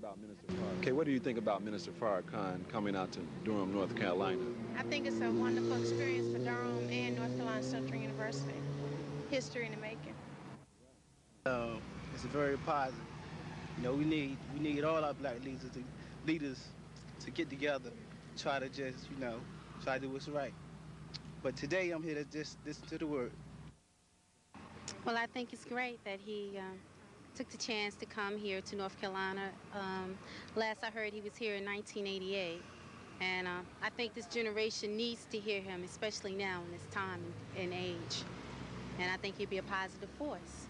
about Minister Farrakhan. Okay, what do you think about Minister Farrakhan coming out to Durham, North Carolina? I think it's a wonderful experience for Durham and North Carolina Central University. History in the making. It's very positive. You know, we need all our black leaders to get together, try to just, try to do what's right. But today I'm here to just listen to the word. Well, I think it's great that he took the chance to come here to North Carolina. Last I heard, he was here in 1988. And I think this generation needs to hear him, especially now in this time and age. And I think he'd be a positive force.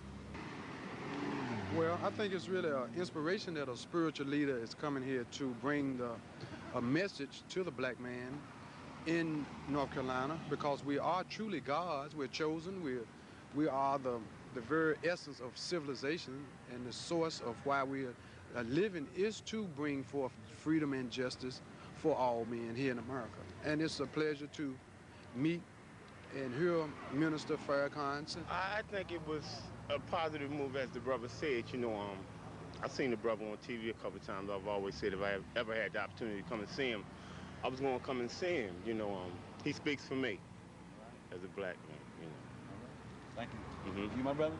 Well, I think it's really an inspiration that a spiritual leader is coming here to bring a message to the black man in North Carolina, because we are truly God's. We're chosen. We are the very essence of civilization, and the source of why we are living is to bring forth freedom and justice for all men here in America. And it's a pleasure to meet and hear Minister Farrakhan. I think it was a positive move, as the brother said. I've seen the brother on TV a couple of times. I've always said if I ever had the opportunity to come and see him, I was going to come and see him. He speaks for me as a black man. Thank you. You, my brother?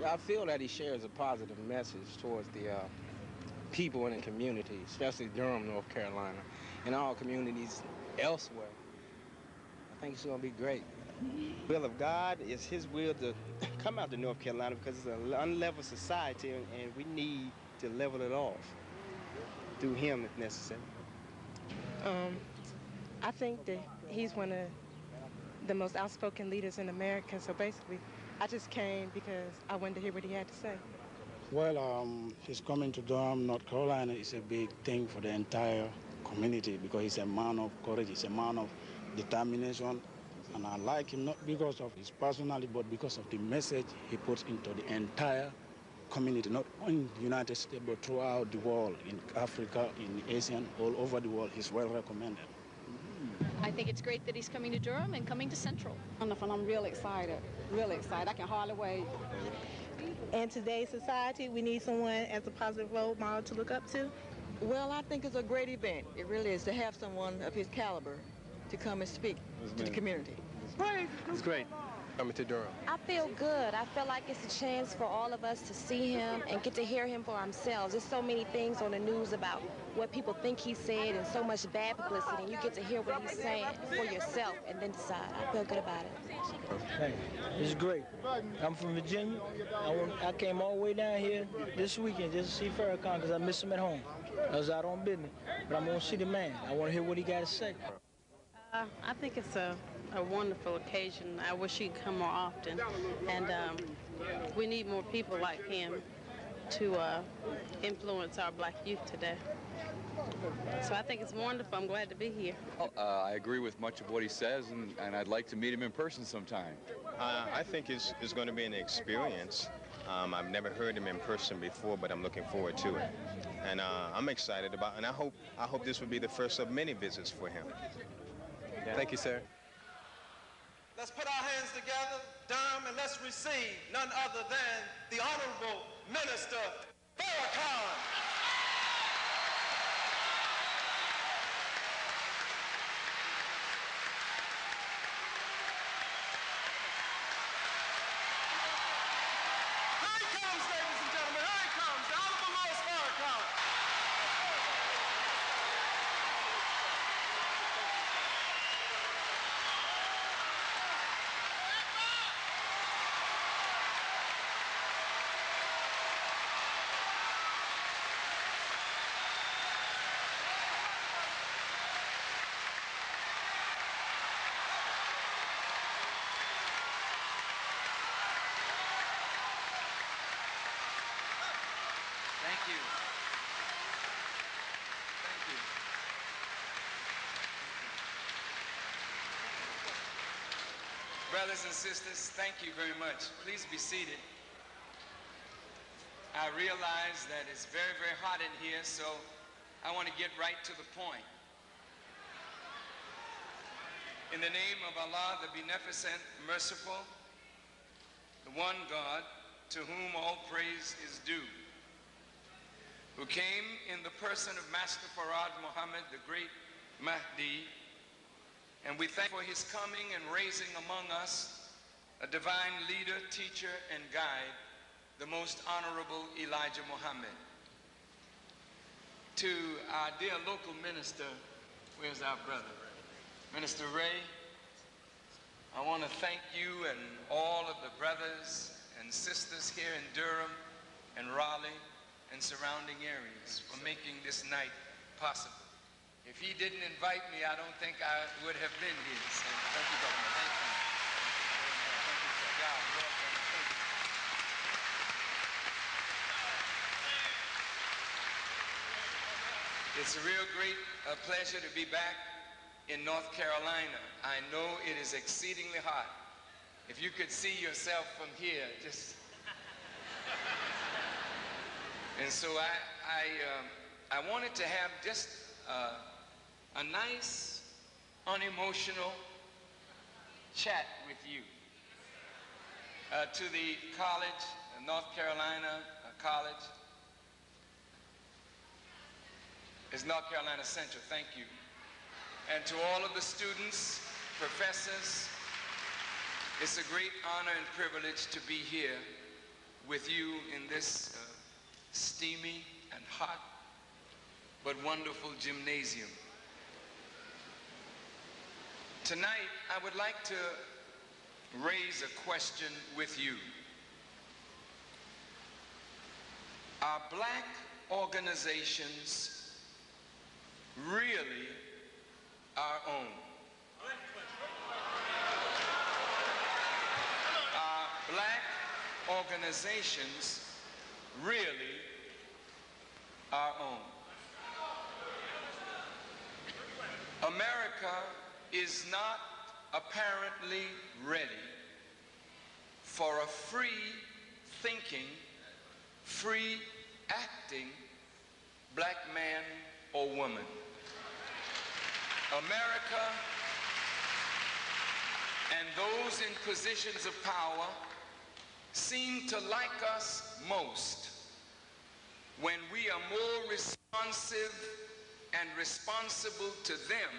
I feel that he shares a positive message towards the people in the community, especially Durham, North Carolina, and all communities elsewhere. I think it's going to be great. The will of God is his will to come out to North Carolina, because it's an unleveled society, and we need to level it off through him if necessary. I think that he's one of the most outspoken leaders in America, so basically I just came because I wanted to hear what he had to say. Well, his coming to Durham, North Carolina is a big thing for the entire community, because he's a man of courage, he's a man of determination, and I like him not because of his personality, but because of the message he puts into the entire community, not only in the United States, but throughout the world, in Africa, in Asia, all over the world. He's well recommended. I think it's great that he's coming to Durham and coming to Central. Wonderful. I'm really excited, really excited. I can hardly wait. In today's society, we need someone as a positive role model to look up to. Well, I think it's a great event. It really is, to have someone of his caliber to come and speak to the community. It's great coming to Durham. I feel good. I feel like it's a chance for all of us to see him and get to hear him for ourselves. There's so many things on the news about what people think he said, and so much bad publicity, and you get to hear what he's saying for yourself and then decide. I feel good about it. Hey, it's great. I'm from Virginia. I came all the way down here this weekend just to see Farrakhan because I miss him at home. I was out on business, but I'm going to see the man. I want to hear what he got to say. I think it's a wonderful occasion. I wish he'd come more often. And we need more people like him to influence our black youth today. So I think it's wonderful. I'm glad to be here. I agree with much of what he says, and I'd like to meet him in person sometime. I think it's going to be an experience. I've never heard him in person before, but I'm looking forward to it. And I'm excited about it, and I hope this will be the first of many visits for him. Thank you, sir. Let's put our hands together, Durham, and let's receive none other than the Honorable Minister Farrakhan. Brothers and sisters, thank you very much. Please be seated. I realize that it's very, very hot in here, so I want to get right to the point. In the name of Allah, the Beneficent, Merciful, the one God, to whom all praise is due. who came in the person of Master Farad Muhammad, the great Mahdi, and we thank for his coming and raising among us a divine leader, teacher, and guide, the most honorable Elijah Muhammad. To our dear local minister, where's our brother? Minister Ray, I want to thank you and all of the brothers and sisters here in Durham and Raleigh and surrounding areas for making this night possible. If he didn't invite me, I don't think I would have been here. So thank you, Governor. Thank you. Thank you, sir. God, welcome. Thank you. It's a real great pleasure to be back in North Carolina. I know it is exceedingly hot. If you could see yourself from here, just... And so I wanted to have just a nice, unemotional chat with you. To the college, North Carolina College. It's North Carolina Central, thank you. And to all of the students, professors, it's a great honor and privilege to be here with you in this steamy and hot but wonderful gymnasium. Tonight, I would like to raise a question with you. Are black organizations really our own? Are black organizations really our own? America is not apparently ready for a free thinking, free acting black man or woman. America and those in positions of power seem to like us most when we are more responsive and responsible to them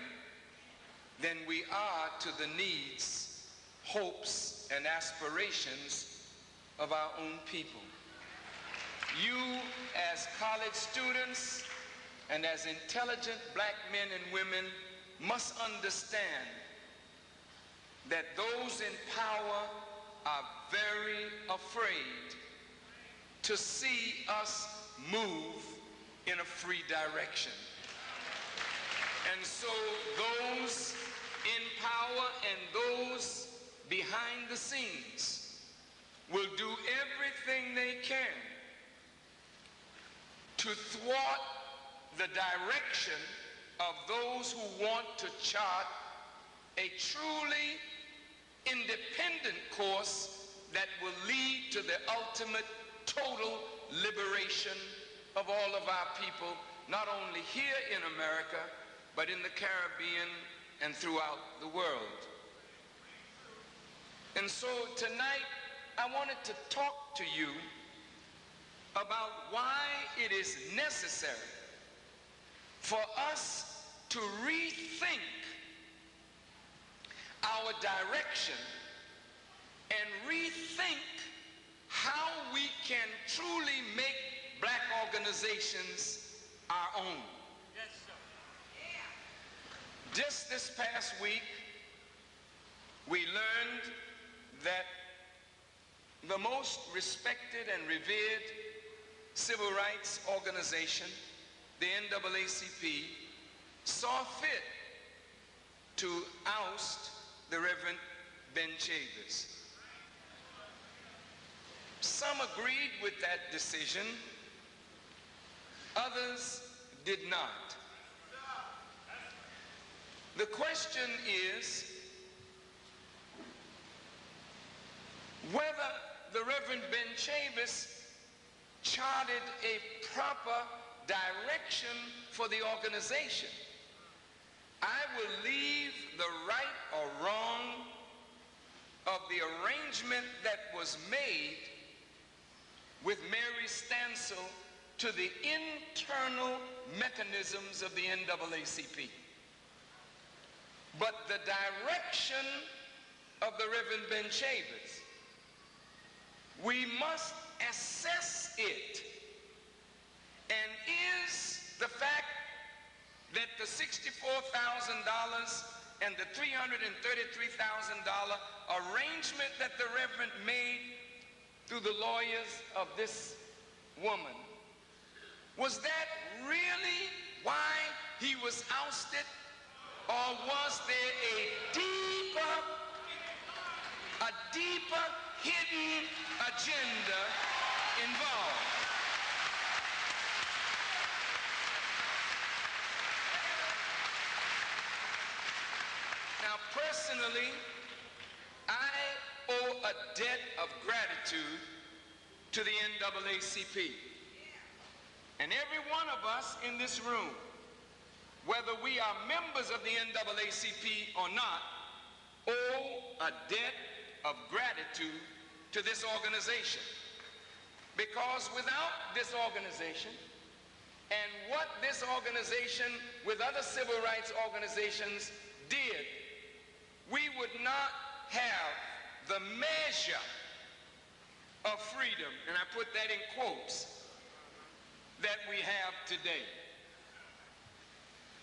than we are to the needs, hopes, and aspirations of our own people. You, as college students and as intelligent black men and women, must understand that those in power are very afraid to see us move in a free direction. And so those in power and those behind the scenes will do everything they can to thwart the direction of those who want to chart a truly independent course that will lead to the ultimate total liberation of all of our people, not only here in America, but in the Caribbean and throughout the world. And so tonight, I wanted to talk to you about why it is necessary for us to rethink our direction and rethink how we can truly make black organizations our own. Yes, sir. Yeah. Just this past week, we learned that the most respected and revered civil rights organization, the NAACP, saw fit to oust the Reverend Ben Chavis. Some agreed with that decision, others did not. The question is whether the Reverend Ben Chavis charted a proper direction for the organization. I will leave the right or wrong of the arrangement that was made with Mary Stansel to the internal mechanisms of the NAACP. But the direction of the Reverend Ben Chavis, we must assess it. And is the fact that the $64,000 and the $333,000 arrangement that the Reverend made through the lawyers of this woman, was that really why he was ousted? Or was there a deeper hidden agenda involved? Now, personally, I owe a debt of gratitude to the NAACP. And every one of us in this room, whether we are members of the NAACP or not, owe a debt of gratitude to this organization. Because without this organization, and what this organization with other civil rights organizations did, we would not have the measure of freedom, and I put that in quotes, that we have today.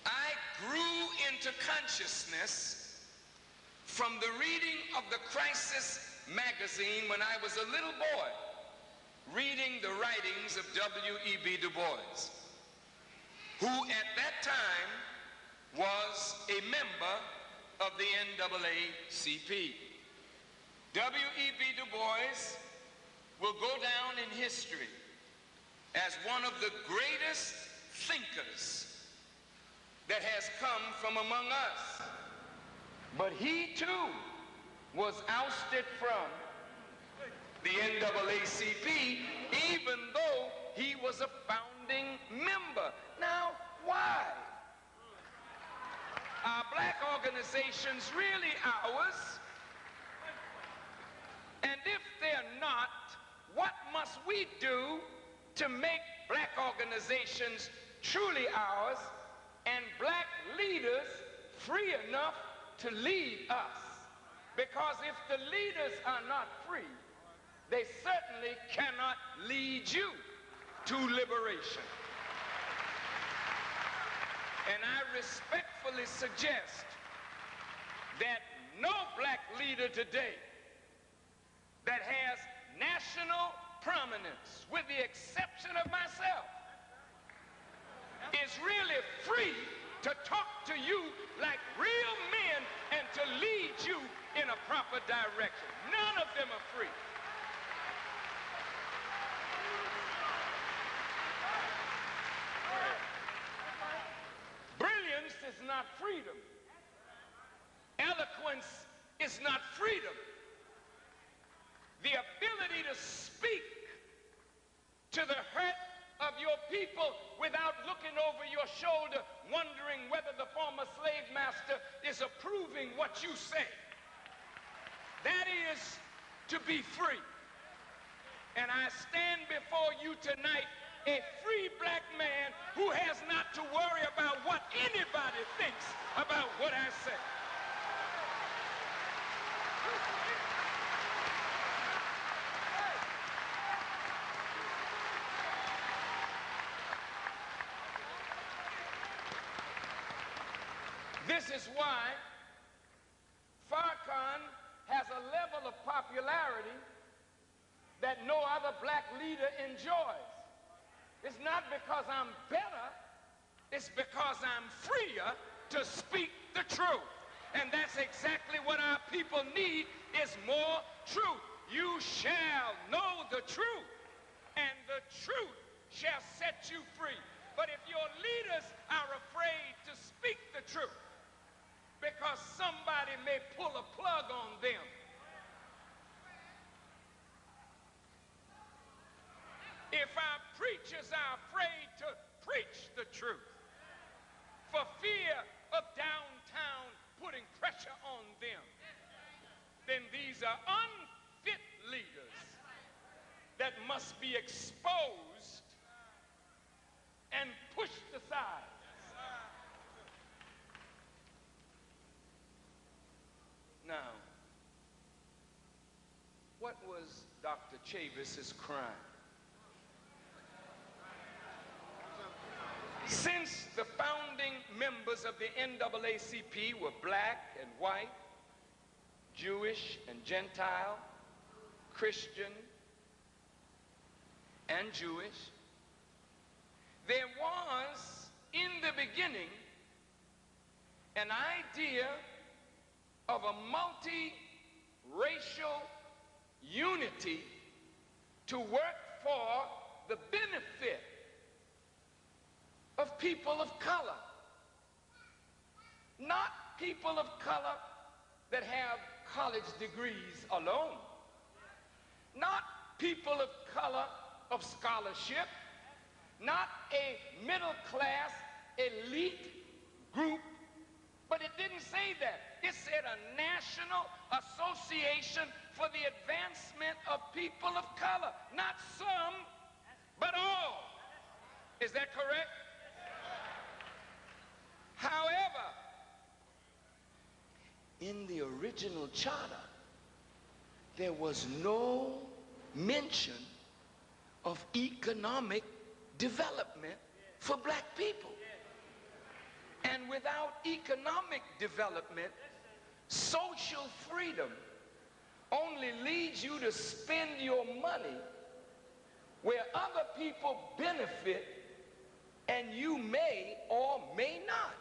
I grew into consciousness from the reading of the Crisis magazine when I was a little boy, reading the writings of W.E.B. Du Bois, who at that time was a member of the NAACP. W.E.B. Du Bois will go down in history as one of the greatest thinkers that has come from among us. But he too was ousted from the NAACP, even though he was a founding member. Now, why? Are black organizations really ours? And if they're not, what must we do to make black organizations truly ours and black leaders free enough to lead us? Because if the leaders are not free, they certainly cannot lead you to liberation. And I respectfully suggest that no black leader today that has national prominence, with the exception of myself, is really free to talk to you like real men and to lead you in a proper direction. None of them are free. Brilliance is not freedom. Eloquence is not freedom. The ability to speak to the hurt of your people without looking over your shoulder, wondering whether the former slave master is approving what you say. That is to be free. And I stand before you tonight a free black man who has not to worry about what anybody thinks about what I say. This is why Farrakhan has a level of popularity that no other black leader enjoys. It's not because I'm better, it's because I'm freer to speak the truth. And that's exactly what our people need, is more truth. You shall know the truth, and the truth shall set you free. But if your leaders are afraid to speak the truth because somebody may pull a plug on them, if our preachers are afraid to preach the truth for fear of downtown putting pressure on them, then these are unfit leaders that must be exposed pushed aside. Now, what was Dr. Chavis's crime? Since the founding members of the NAACP were black and white, Jewish and Gentile, Christian and Jewish, there was in the beginning an idea of a multi-racial unity to work for the benefit of people of color. Not people of color that have college degrees alone. Not people of color of scholarship. Not a middle-class elite group. But it didn't say that. It said a national association for the advancement of people of color. Not some, but all. Is that correct? However, in the original charter, there was no mention of economic development for black people. And without economic development, social freedom only leads you to spend your money where other people benefit and you may or may not.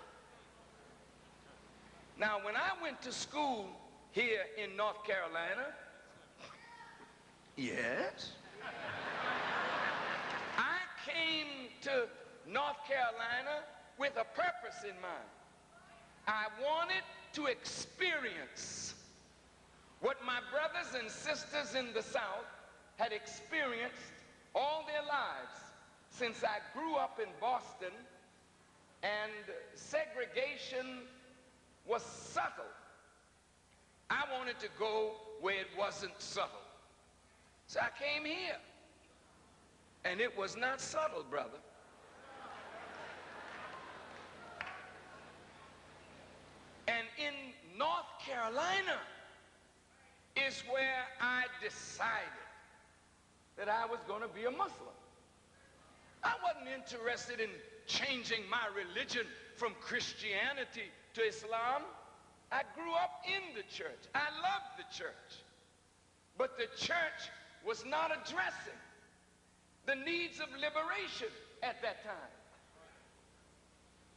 Now, when I went to school here in North Carolina, yes, I came to North Carolina with a purpose in mind. I wanted to experience what my brothers and sisters in the South had experienced all their lives since I grew up in Boston and segregation was subtle. I wanted to go where it wasn't subtle. So I came here. And it was not subtle, brother. And in North Carolina is where I decided that I was going to be a Muslim. I wasn't interested in changing my religion from Christianity to Islam. I grew up in the church. I loved the church. But the church was not addressing the needs of liberation at that time.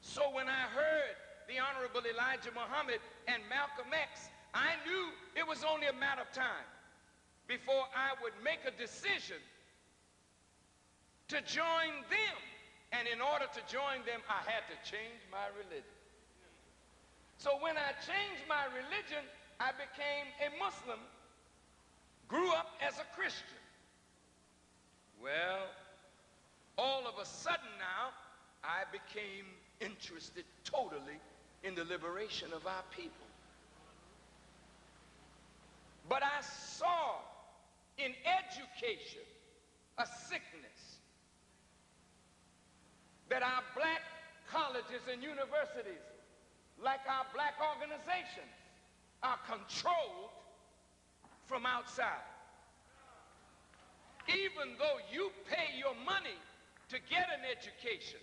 So when I heard the Honorable Elijah Muhammad and Malcolm X, I knew it was only a matter of time before I would make a decision to join them. And in order to join them, I had to change my religion. So when I changed my religion, I became a Muslim, grew up as a Christian. Well, all of a sudden now, I became interested totally in the liberation of our people. But I saw in education a sickness that our black colleges and universities, like our black organizations, are controlled from outside. Even though you pay your money to get an education,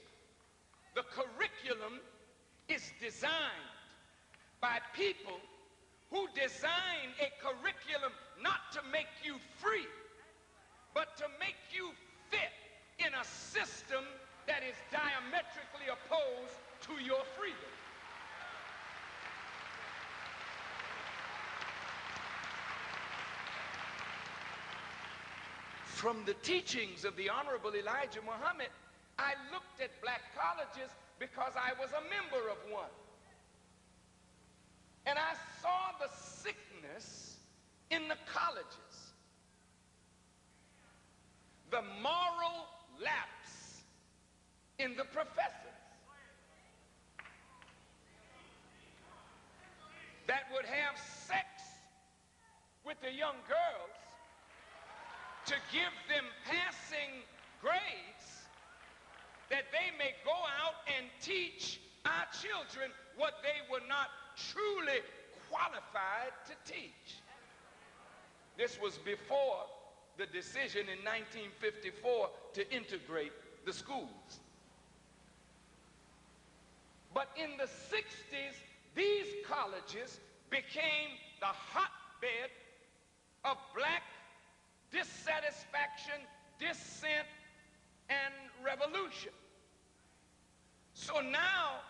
the curriculum is designed by people who design a curriculum not to make you free, but to make you fit in a system that is diametrically opposed to your freedom. From the teachings of the Honorable Elijah Muhammad, I looked at black colleges because I was a member of one. And I saw the sickness in the colleges, the moral lapse in the professors that would have sex with the young girls to give them passing grades that they may go out and teach our children what they were not truly qualified to teach. This was before the decision in 1954 to integrate the schools. But in the 60s, these colleges became the hotbed of black dissatisfaction, dissent, and revolution. So now,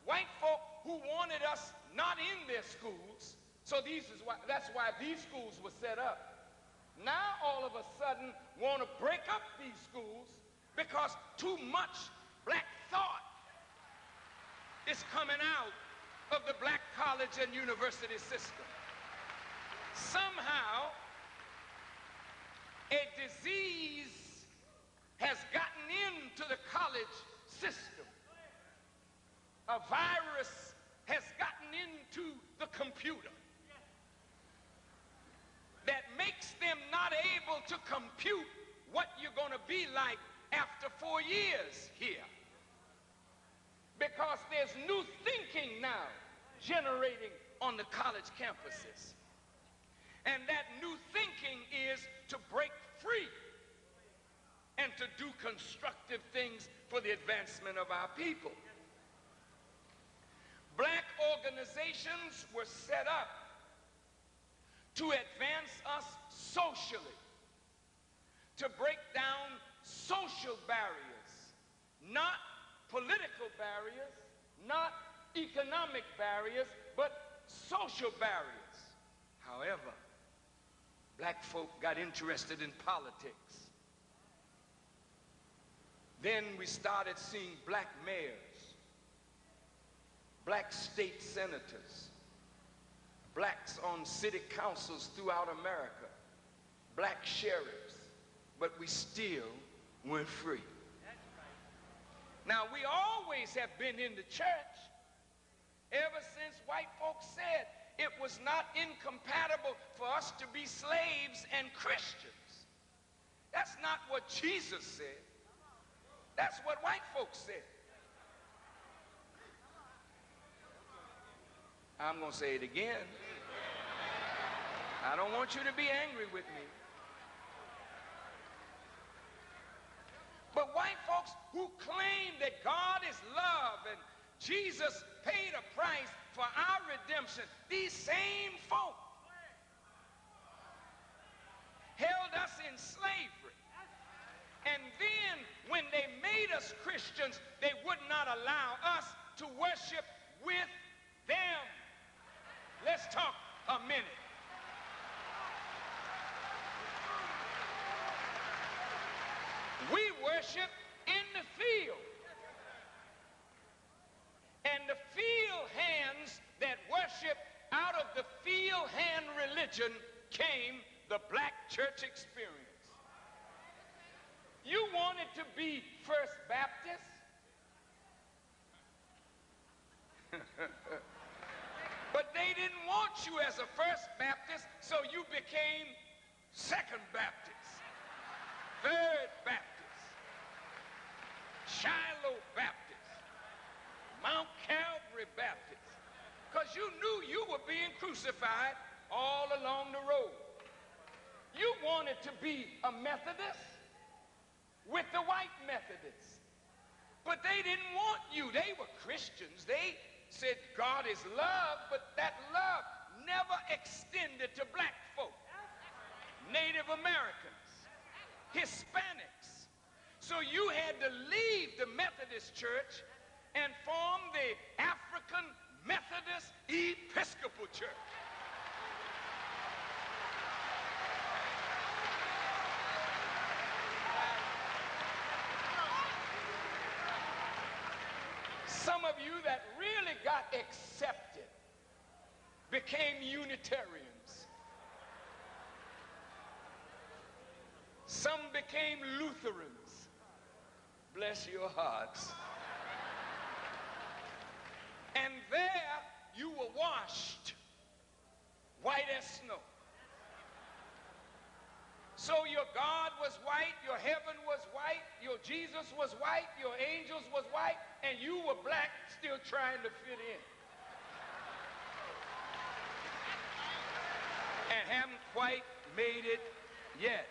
white folk who wanted us not in their schools, so that's why these schools were set up. Now all of a sudden want to break up these schools because too much black thought is coming out of the black college and university system. Somehow, a disease has gotten into the college system. A virus has gotten into the computer that makes them not able to compute what you're going to be like after 4 years here. Because there's new thinking now generating on the college campuses. And that new thinking is to break free and to do constructive things for the advancement of our people. Black organizations were set up to advance us socially, to break down social barriers, not political barriers, not economic barriers, but social barriers. However, black folk got interested in politics. Then we started seeing black mayors, black state senators, blacks on city councils throughout America, black sheriffs, but we still weren't free. Now, we always have been in the church ever since white folks said it was not incompatible for us to be slaves and Christians. That's not what Jesus said. That's what white folks said. I'm going to say it again. I don't want you to be angry with me. But white folks who claim that God is love and Jesus paid a price for our redemption, these same folk held us in slavery. And then when they made us Christians, they would not allow us to worship with them. Let's talk a minute. We worship in the field. And the field hands that worship out of the field hand religion came the black church experience. You wanted to be First Baptist? But they didn't want you as a First Baptist, so you became Second Baptist, Third Baptist, Shiloh Baptist, Mount Calvary Baptist, because you knew you were being crucified all along the road. You wanted to be a Methodist with the white Methodists, but they didn't want you. They were Christians. They said God is love, but that love never extended to black folk, Native Americans, Hispanics. So you had to leave the Methodist Church and form the African Methodist Episcopal Church. Some of you that really got accepted became Unitarians. Some became Lutherans. Bless your hearts. And there you were washed white as snow. So your God was white, your heaven was white, your Jesus was white, your angels was white, and you were black still trying to fit in. And haven't quite made it yet.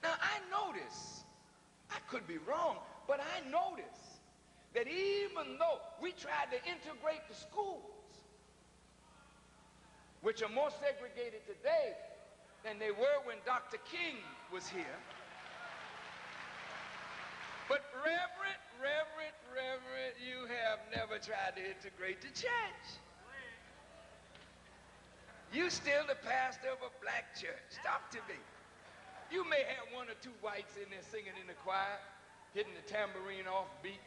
Now I notice, I could be wrong, but I notice that even though we tried to integrate the schools, which are more segregated today than they were when Dr. King was here, but Reverend, you have never tried to integrate the church. You still the pastor of a black church. Talk to me. You may have one or two whites in there singing in the choir, hitting the tambourine off beat.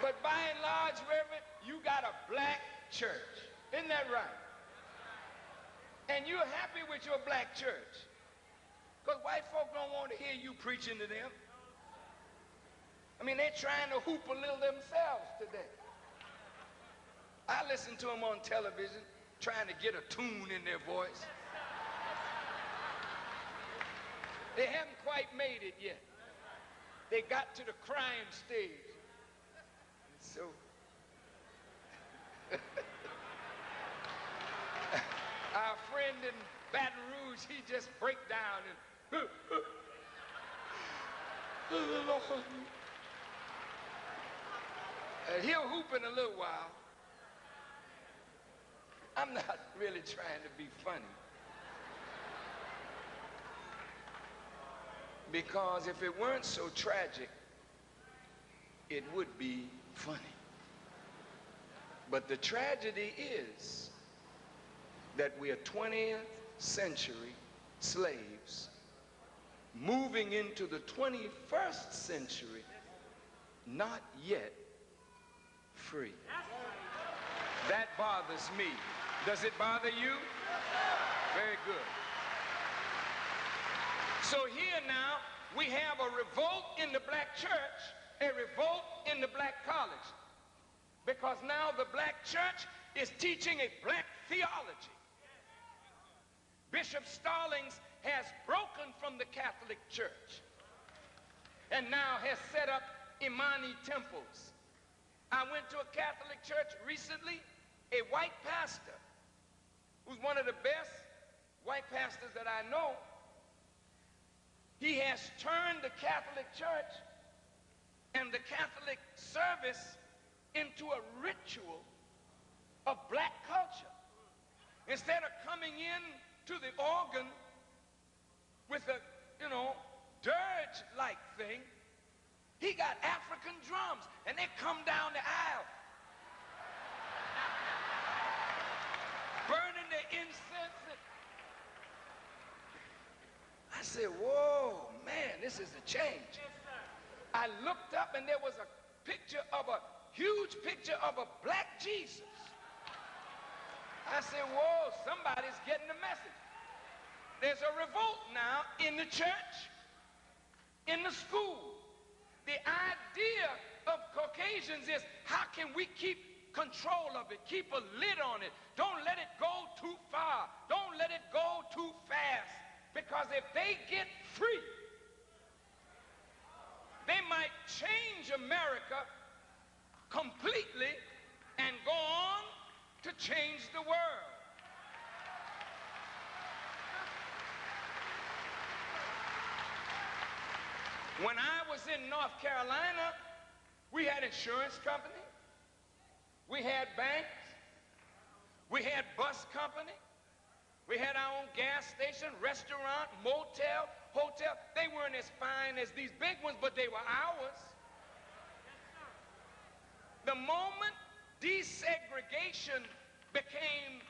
But by and large, Reverend, you got a black church. Isn't that right? And you're happy with your black church. Because white folk don't want to hear you preaching to them. I mean, they're trying to hoop a little themselves today. I listen to them on television, trying to get a tune in their voice. They haven't quite made it yet. They got to the crying stage. And so, our friend in Baton Rouge, he just break down and he'll hoop in a little while. I'm not really trying to be funny. Because if it weren't so tragic, it would be funny. But the tragedy is that we are 20th century slaves moving into the 21st century, not yet free. That bothers me. Does it bother you? Very good. So here now, we have a revolt in the black church, a revolt in the black college. Because now the black church is teaching a black theology. Bishop Stallings has broken from the Catholic Church and now has set up Imani temples. I went to a Catholic church recently, a white pastor, who's one of the best white pastors that I know. He has turned the Catholic Church and the Catholic service into a ritual of black culture. Instead of coming in to the organ with a, dirge-like thing, he got African drums, and they come down the aisle, burning the incense. I said, whoa, man, this is a change. I looked up, and there was a huge picture of a black Jesus. I said, whoa, somebody's getting the message. There's a revolt now in the church, in the school. The idea of Caucasians is, how can we keep control of it, keep a lid on it? Don't let it go too far. Don't let it go too fast. Because if they get free, they might change America completely and go on to change the world. When I was in North Carolina, we had insurance company, we had banks, we had bus company, we had our own gas station, restaurant, motel, hotel. They weren't as fine as these big ones, but they were ours. The moment desegregation became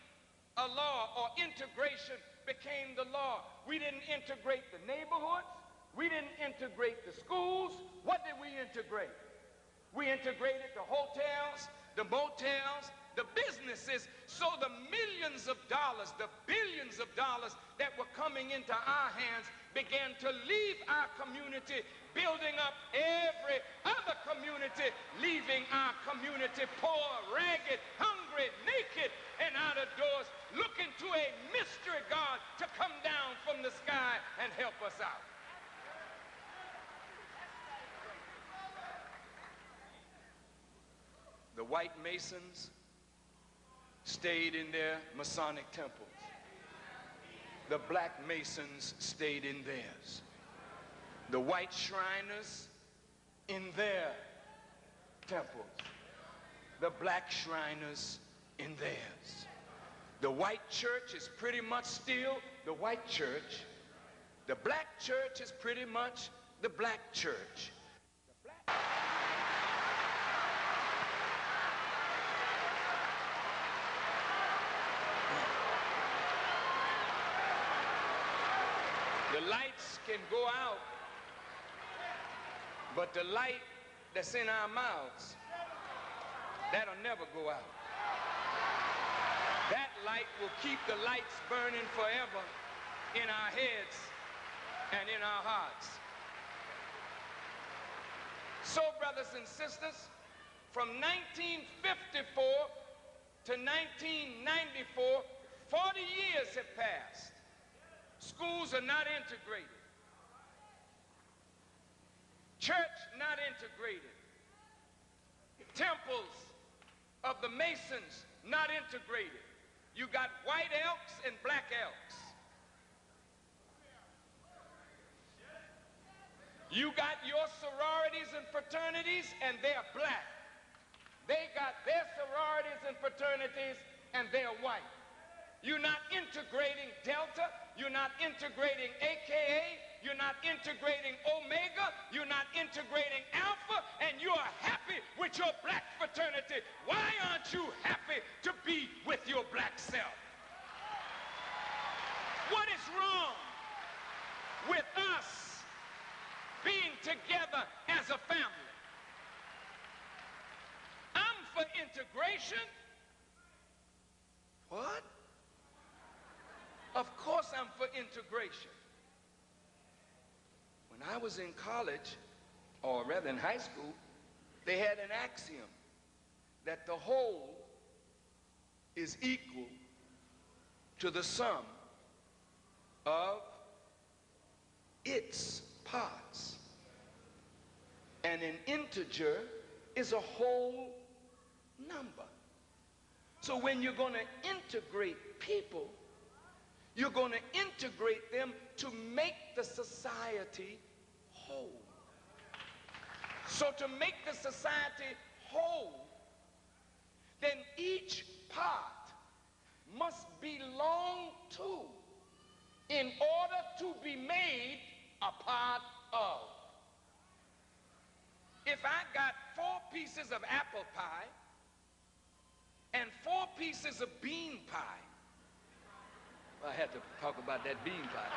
a law, or integration became the law, we didn't integrate the neighborhoods, we didn't integrate the schools. What did we integrate? We integrated the hotels, the motels, the businesses, so the millions of dollars, the billions of dollars that were coming into our hands began to leave our community, building up every other community, leaving our community poor, ragged, hungry, naked, and out of doors, looking to a mystery God to come down from the sky and help us out. The white Masons stayed in their Masonic temples. The black Masons stayed in theirs. The white Shriners in their temples. The black Shriners in theirs. The white church is pretty much still the white church. The black church is pretty much the black church. The lights can go out, but the light that's in our mouths, that'll never go out. That light will keep the lights burning forever in our heads and in our hearts. So, brothers and sisters, from 1954 to 1994, 40 years have passed. Schools are not integrated. Church not integrated. Temples of the Masons not integrated. You got white elks and black elks. You got your sororities and fraternities and they're black. They got their sororities and fraternities and they're white. You're not integrating Delta. You're not integrating AKA. You're not integrating Omega. You're not integrating Alpha. And you are happy with your black fraternity. Why aren't you happy to be with your black self? What is wrong with us being together as a family? I'm for integration. What? Of course I'm for integration. When I was in college, or rather in high school, they had an axiom that the whole is equal to the sum of its parts. And an integer is a whole number. So when you're going to integrate people, you're going to integrate them to make the society whole. So to make the society whole, then each part must belong to in order to be made a part of. If I got 4 pieces of apple pie and 4 pieces of bean pie, I had to talk about that bean pie.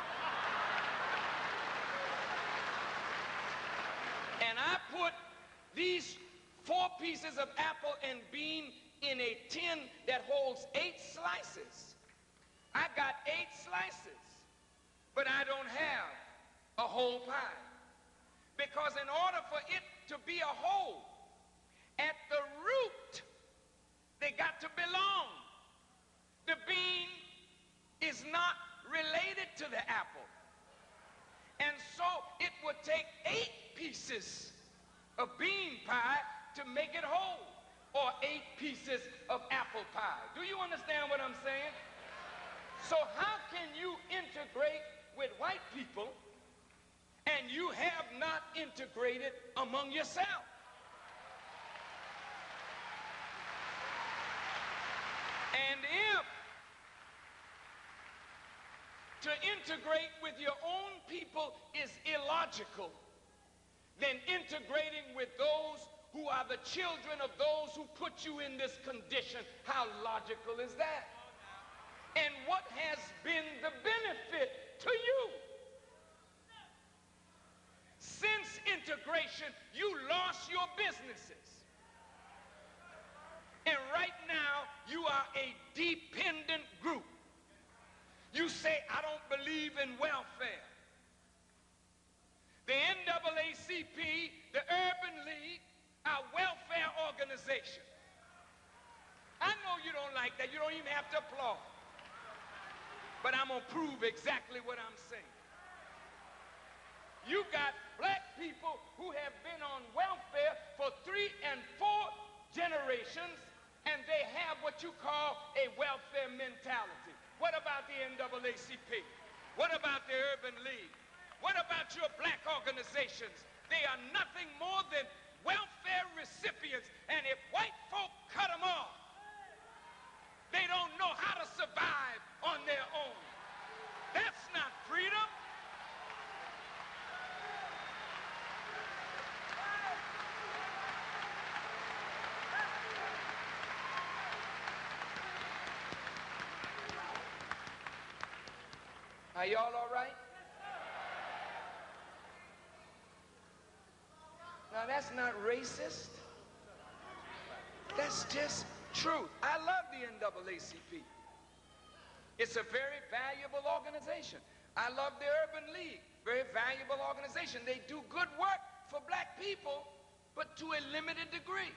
And I put these 4 pieces of apple and bean in a tin that holds 8 slices. I got 8 slices, but I don't have a whole pie. Because in order for it to be a whole, at the root, they got to belong. The bean is not related to the apple. And so it would take 8 pieces of bean pie to make it whole, or 8 pieces of apple pie. Do you understand what I'm saying? So how can you integrate with white people and you have not integrated among yourself? And if to integrate with your own people is illogical, then integrating with those who are the children of those who put you in this condition, how logical is that? And what has been the benefit to you? Since integration, you lost your businesses. And right now, you are a dependent group. You say, I don't believe in welfare. The NAACP, the Urban League, are welfare organizations. I know you don't like that. You don't even have to applaud. But I'm going to prove exactly what I'm saying. You got black people who have been on welfare for 3 and 4 generations, and they have what you call a welfare mentality. What about the NAACP? What about the Urban League? What about your black organizations? They are nothing more than welfare recipients, and if white folk cut them off, they don't know how to survive on their own. That's not freedom. Are y'all all right? Now that's not racist. That's just truth. I love the NAACP. It's a very valuable organization. I love the Urban League. Very valuable organization. They do good work for black people, but to a limited degree.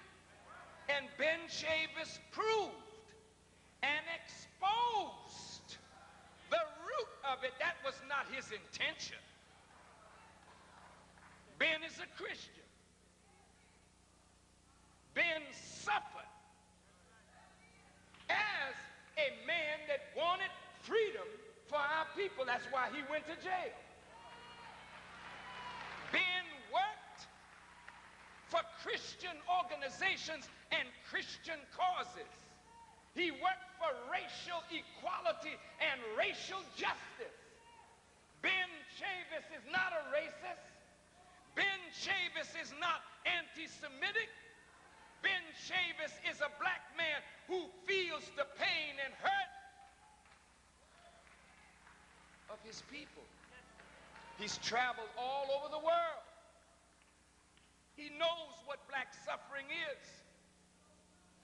And Ben Chavis proved and exposed the root of it. That was not his intention. Ben is a Christian. Ben suffered as a man that wanted freedom for our people. That's why he went to jail. Ben worked for Christian organizations and Christian causes. He worked for racial equality and racial justice. Ben Chavis is not a racist. Ben Chavis is not anti-Semitic. Ben Chavis is a black man who feels the pain and hurt of his people. He's traveled all over the world. He knows what black suffering is.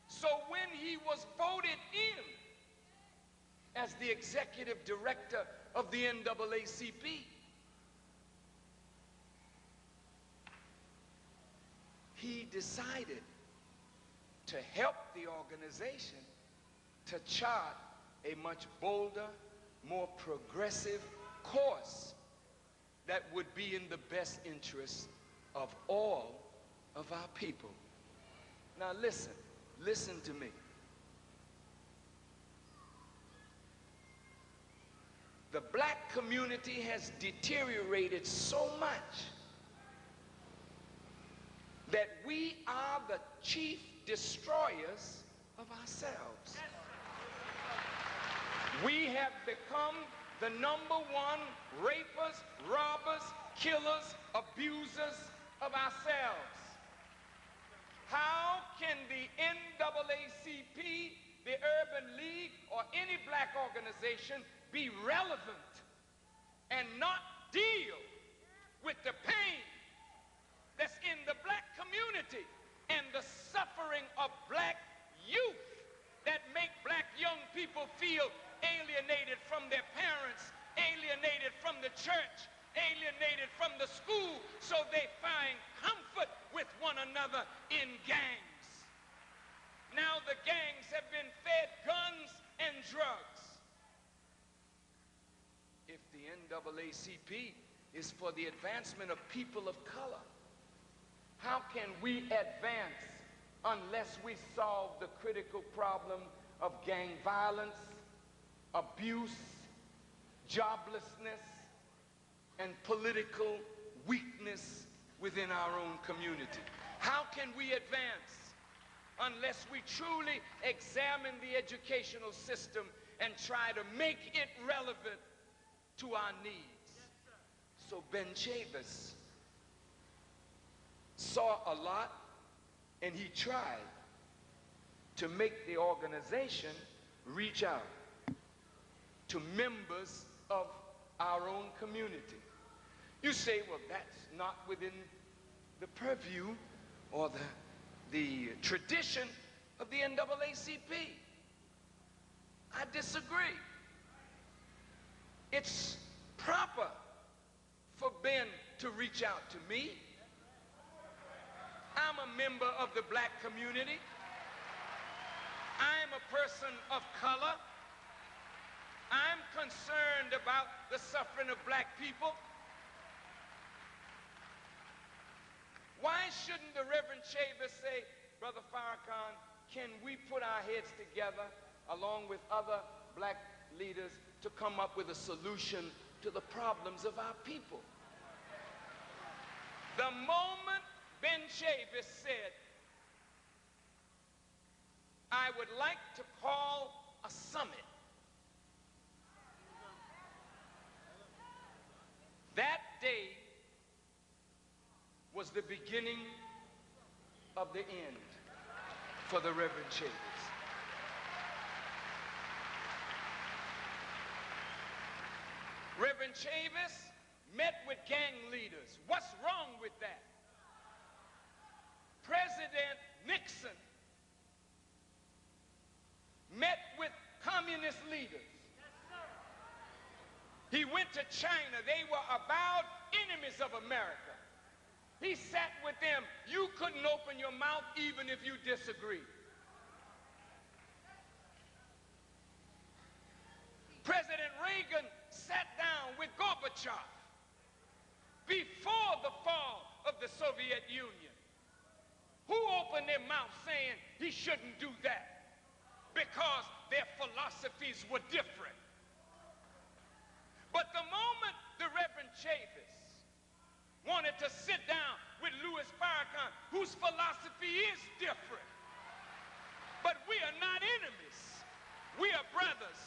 So when he was voted in as the executive director of the NAACP, he decided to help the organization to chart a much bolder, more progressive course that would be in the best interest of all of our people. Now listen to me. The black community has deteriorated so much that we are the chief destroyers of ourselves. We have become the #1 rapers, robbers, killers, abusers of ourselves. How can the NAACP, the Urban League, or any black organization be relevant and not deal with the pain that's in the black community and the suffering of black youth that make black young people feel alienated from their parents, alienated from the church, alienated from the school, so they find comfort with one another in gangs. Now the gangs have been fed guns and drugs. If the NAACP is for the advancement of people of color, how can we advance unless we solve the critical problem of gang violence, abuse, joblessness, and political weakness within our own community? How can we advance unless we truly examine the educational system and try to make it relevant to our needs? So Ben Chavis saw a lot, and he tried to make the organization reach out to members of our own community. You say, well, that's not within the purview or the tradition of the NAACP. I disagree. It's proper for Ben to reach out to me. I'm a member of the black community. I'm a person of color. I'm concerned about the suffering of black people. Why shouldn't the Reverend Chavis say, Brother Farrakhan, can we put our heads together along with other black leaders to come up with a solution to the problems of our people? The moment Ben Chavis said, I would like to call a summit, that day was the beginning of the end for the Reverend Chavis. Reverend Chavis met with gang leaders. What's wrong with that? President Nixon met with communist leaders. He went to China. They were avowed enemies of America. He sat with them. You couldn't open your mouth even if you disagreed. President Reagan sat down with Gorbachev before the fall of the Soviet Union. Who opened their mouth saying he shouldn't do that? Because their philosophies were different. But the moment the Reverend Chavis wanted to sit down with Louis Farrakhan, whose philosophy is different, but we are not enemies. We are brothers,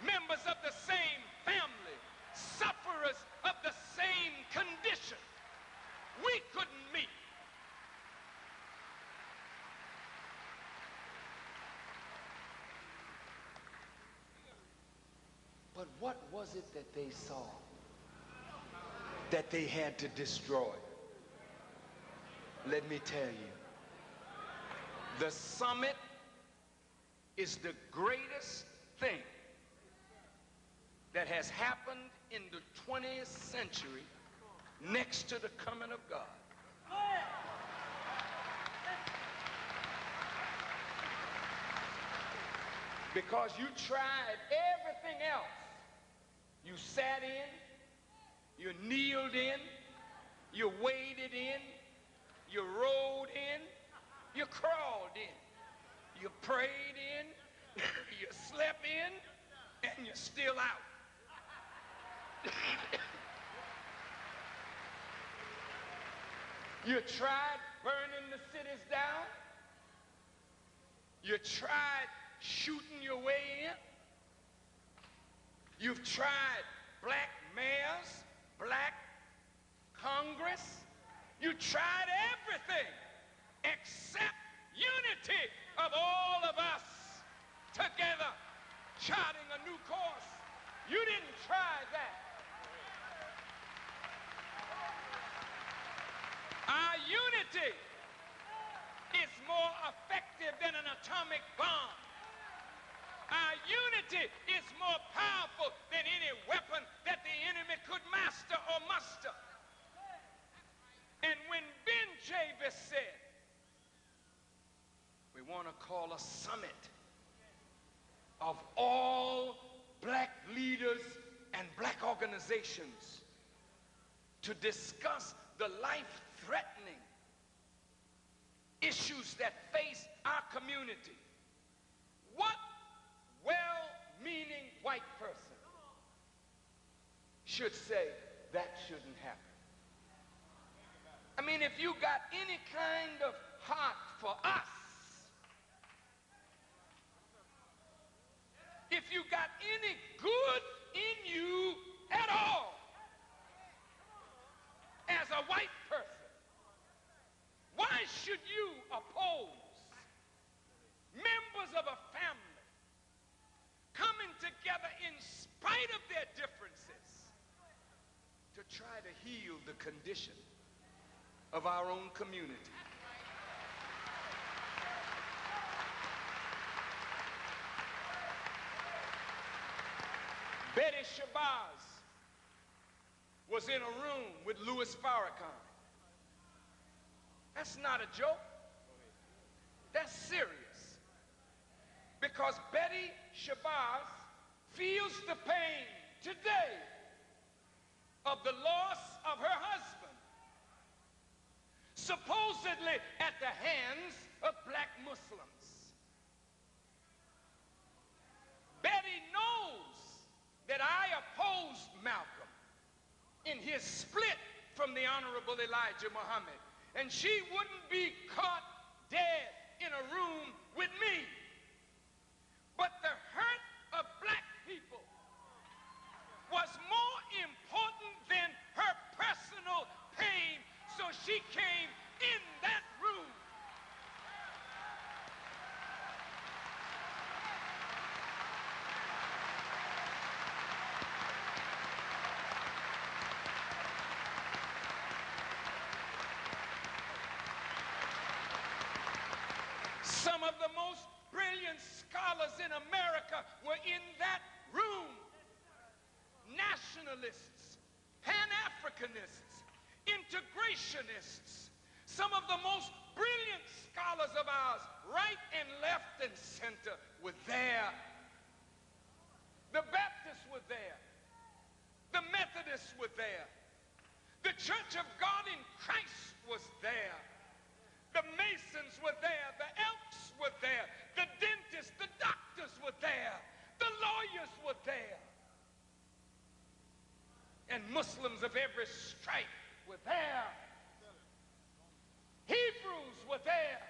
members of the same family, sufferers of the same condition. We couldn't meet. But what was it that they saw that they had to destroy? Let me tell you, the summit is the greatest thing that has happened in the 20th century next to the coming of God. Because you tried everything else. You sat in, you kneeled in, you waded in, you rode in, you crawled in, you prayed in, you slept in, and you're still out. You tried burning the cities down. You tried shooting your way in. You've tried black mayors, black Congress. You tried everything except unity of all of us together, charting a new course. You didn't try that. Our unity is more effective than an atomic bomb. Our unity is more powerful than any weapon that the enemy could master or muster. And when Ben Chavis said, we want to call a summit of all black leaders and black organizations to discuss the life-threatening issues that face our community, what well-meaning white person should say that shouldn't happen? I mean, if you got any kind of heart for us, if you got any good in you at all as a white person, why should you oppose members of a family coming together in spite of their differences to try to heal the condition of our own community? Betty Shabazz was in a room with Louis Farrakhan. That's not a joke. That's serious. Because Betty Shabazz feels the pain today of the loss of her husband, supposedly at the hands of black Muslims. Betty knows that I opposed Malcolm in his split from the Honorable Elijah Muhammad, and she wouldn't be caught dead in a room with me. But the hurt of black people was more important than her personal pain, so she came in that room. Some of the most brilliant scholars in America were in that room. Nationalists, Pan-Africanists, integrationists, some of the most brilliant scholars of ours, right and left and center, were there. The Baptists were there. The Methodists were there. The Church of God in Christ was there. The Masons were there. The Elks were there. The dentists, the doctors were there. The lawyers were there. And Muslims of every stripe were there. Hebrews were there.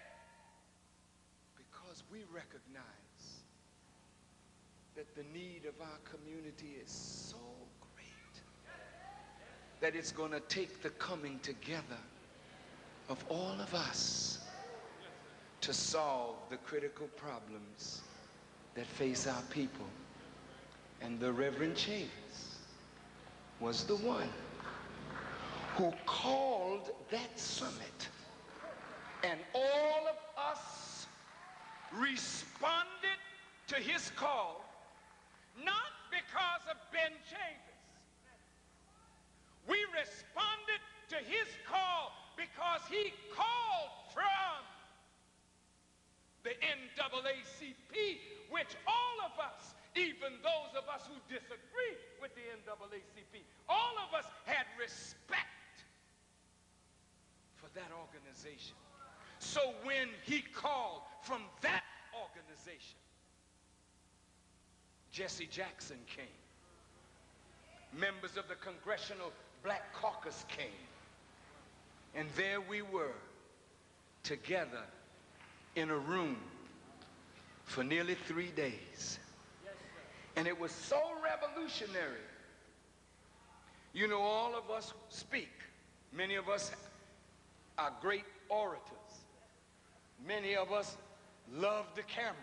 Because we recognize that the need of our community is so great that it's going to take the coming together of all of us to solve the critical problems that face our people. And the Reverend Chavis was the one who called that summit. And all of us responded to his call, not because of Ben Chavis. We responded to his call because he called from the NAACP, which all of us, even those of us who disagree with the NAACP, all of us had respect for that organization. So when he called from that organization, Jesse Jackson came. Members of the Congressional Black Caucus came. And there we were, together in a room for nearly 3 days. And it was so revolutionary. You know, all of us speak. Many of us are great orators. Many of us love the cameras.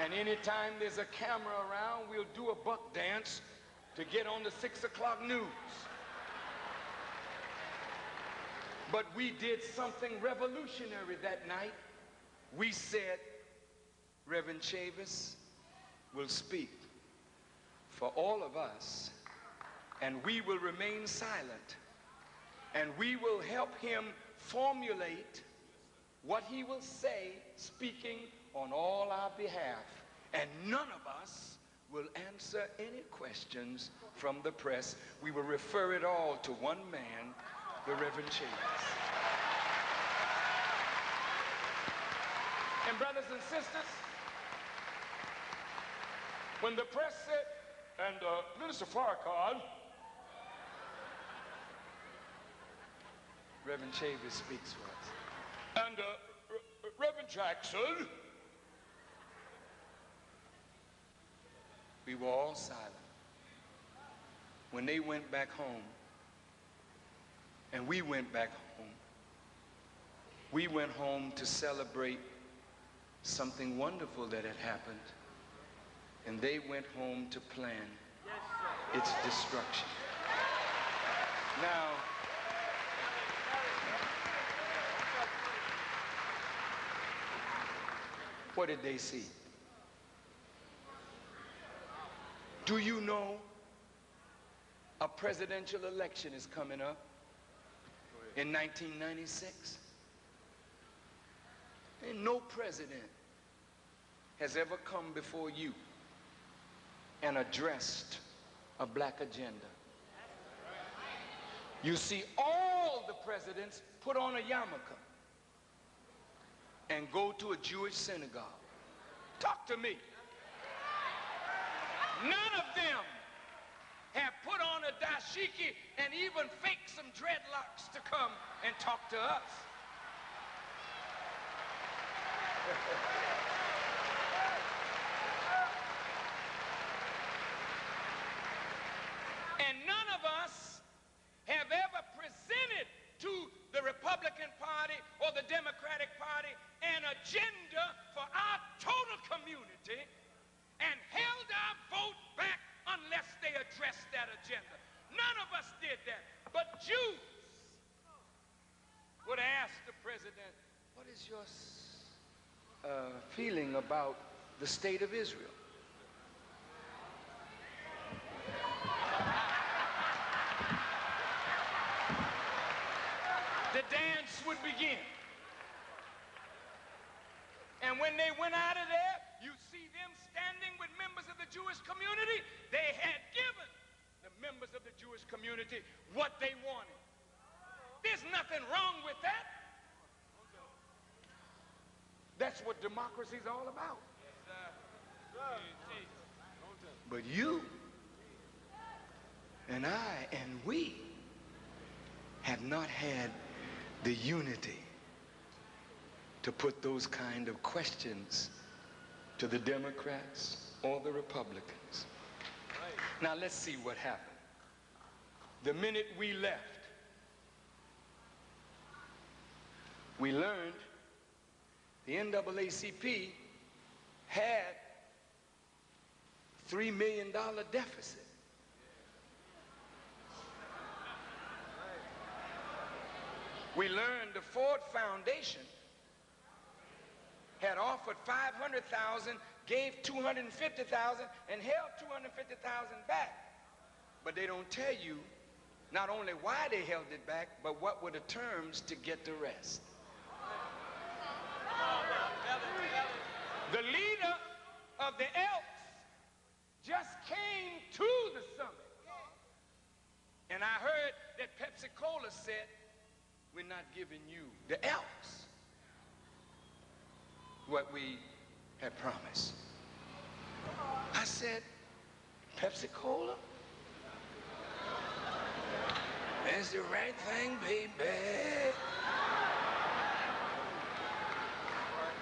And anytime there's a camera around, we'll do a buck dance to get on the 6 o'clock news. But we did something revolutionary that night. We said, Reverend Chavis will speak for all of us, and we will remain silent, and we will help him formulate what he will say, speaking on all our behalf, and none of us will answer any questions from the press. We will refer it all to one man, the Reverend Chavis. And brothers and sisters, when the press said, and Minister Farrakhan, Reverend Chavis speaks for us, and Reverend Jackson, we were all silent. When they went back home, and we went back home, we went home to celebrate something wonderful that had happened, and they went home to plan its destruction. Now, what did they see? Do you know a presidential election is coming up in 1996? And no president has ever come before you and addressed a black agenda. You see, all the presidents put on a yarmulke and go to a Jewish synagogue. Talk to me. None of them have put on a dashiki and even faked some dreadlocks to come and talk to us. And none of us have ever presented to the Republican Party or the Democratic Party an agenda for our total community and held our vote back unless they addressed that agenda. None of us did that. But Jews would ask the president, what is your feeling about the state of Israel? The dance would begin. And when they went out of there, you see them standing with members of the Jewish community. They had given the members of the Jewish community what they wanted. There's nothing wrong with that. That's what democracy is all about. But you and I and we have not had the unity to put those kind of questions to the Democrats or the Republicans. Now let's see what happened. The minute we left, we learned the NAACP had $3 million deficit. We learned the Ford Foundation had offered $500,000, gave $250,000, and held $250,000 back. But they don't tell you not only why they held it back, but what were the terms to get the rest. The leader of the Elks just came to the summit. And I heard that Pepsi-Cola said, we're not giving you, the Elks, what we had promised. I said, Pepsi-Cola? That's the right thing, baby.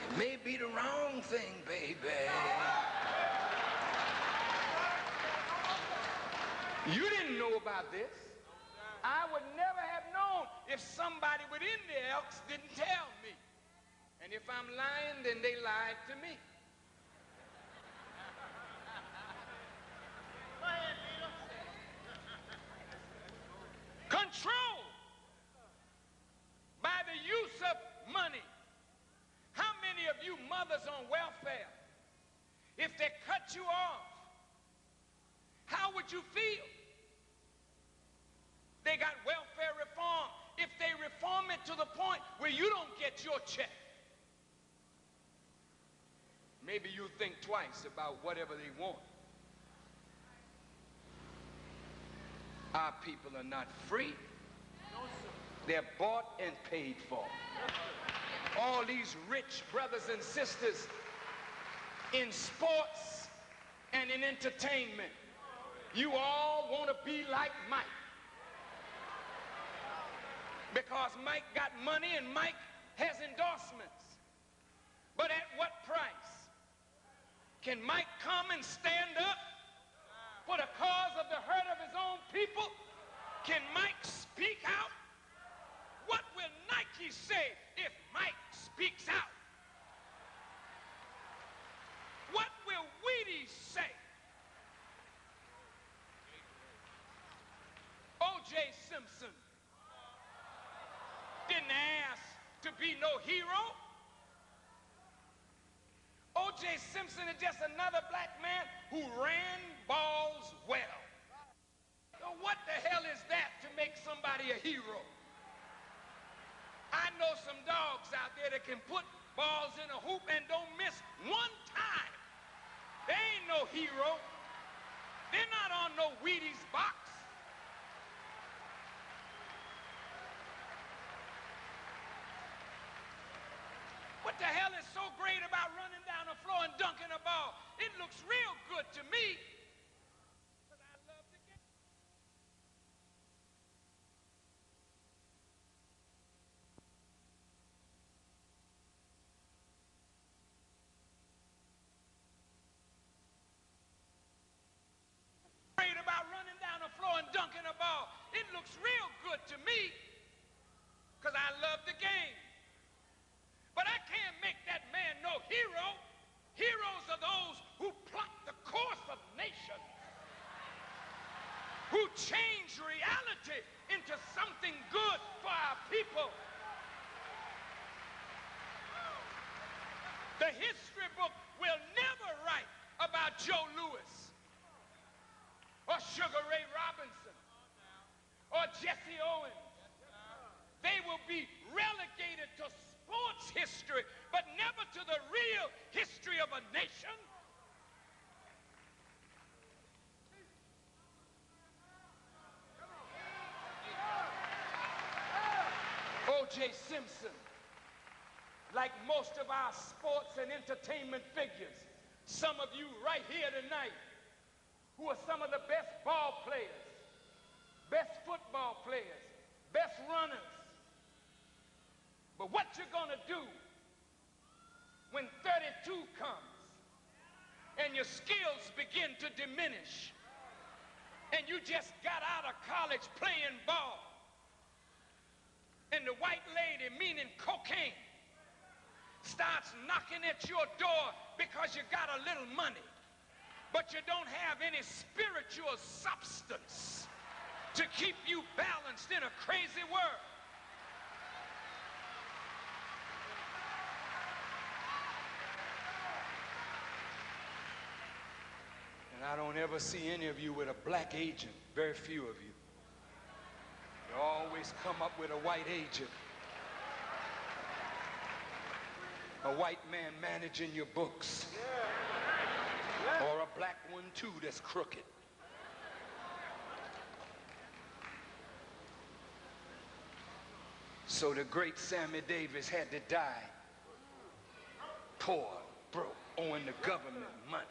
It may be the wrong thing, baby. You didn't know about this. I would never have known if somebody within the Elks didn't tell me. And if I'm lying, then they lied to me. Control by the use of money. How many of you mothers on welfare, if they cut you off, how would you feel? They got welfare reform. If they reform it to the point where you don't get your check, maybe you'll think twice about whatever they want. Our people are not free. They're bought and paid for. All these rich brothers and sisters in sports and in entertainment, you all want to be like Mike. Because Mike got money and Mike has endorsements. But at what price? Can Mike come and stand up for the cause of the hurt of his own people? Can Mike speak out? What will Nike say if Mike speaks out? What will Wheaties say? O.J. Simpson didn't ask to be no hero. O.J. O.J. Simpson is just another black man who ran balls well. So what the hell is that to make somebody a hero? I know some dogs out there that can put balls in a hoop and don't miss one time. They ain't no hero. They're not on no Wheaties box. What the hell is so great about running down the floor and dunking a ball? It looks real good to me. Great about running down the floor and dunking a ball. It looks real good to me because I love the game. But I can't make that man no hero. Heroes are those who plot the course of nations, who change reality into something good for our people. The history book will never write about Joe Louis or Sugar Ray Robinson or Jesse Owens. They will be relegated to sports history, but never to the real history of a nation. O.J. Simpson, like most of our sports and entertainment figures, some of you right here tonight who are some of the best ball players, best football players, best runners. But what you're gonna do when 32 comes and your skills begin to diminish and you just got out of college playing ball and the white lady, meaning cocaine, starts knocking at your door because you got a little money, but you don't have any spiritual substance to keep you balanced in a crazy world. And I don't ever see any of you with a black agent, very few of you. You always come up with a white agent. A white man managing your books. Or a black one too that's crooked. So the great Sammy Davis had to die. Poor, broke, owing the government money.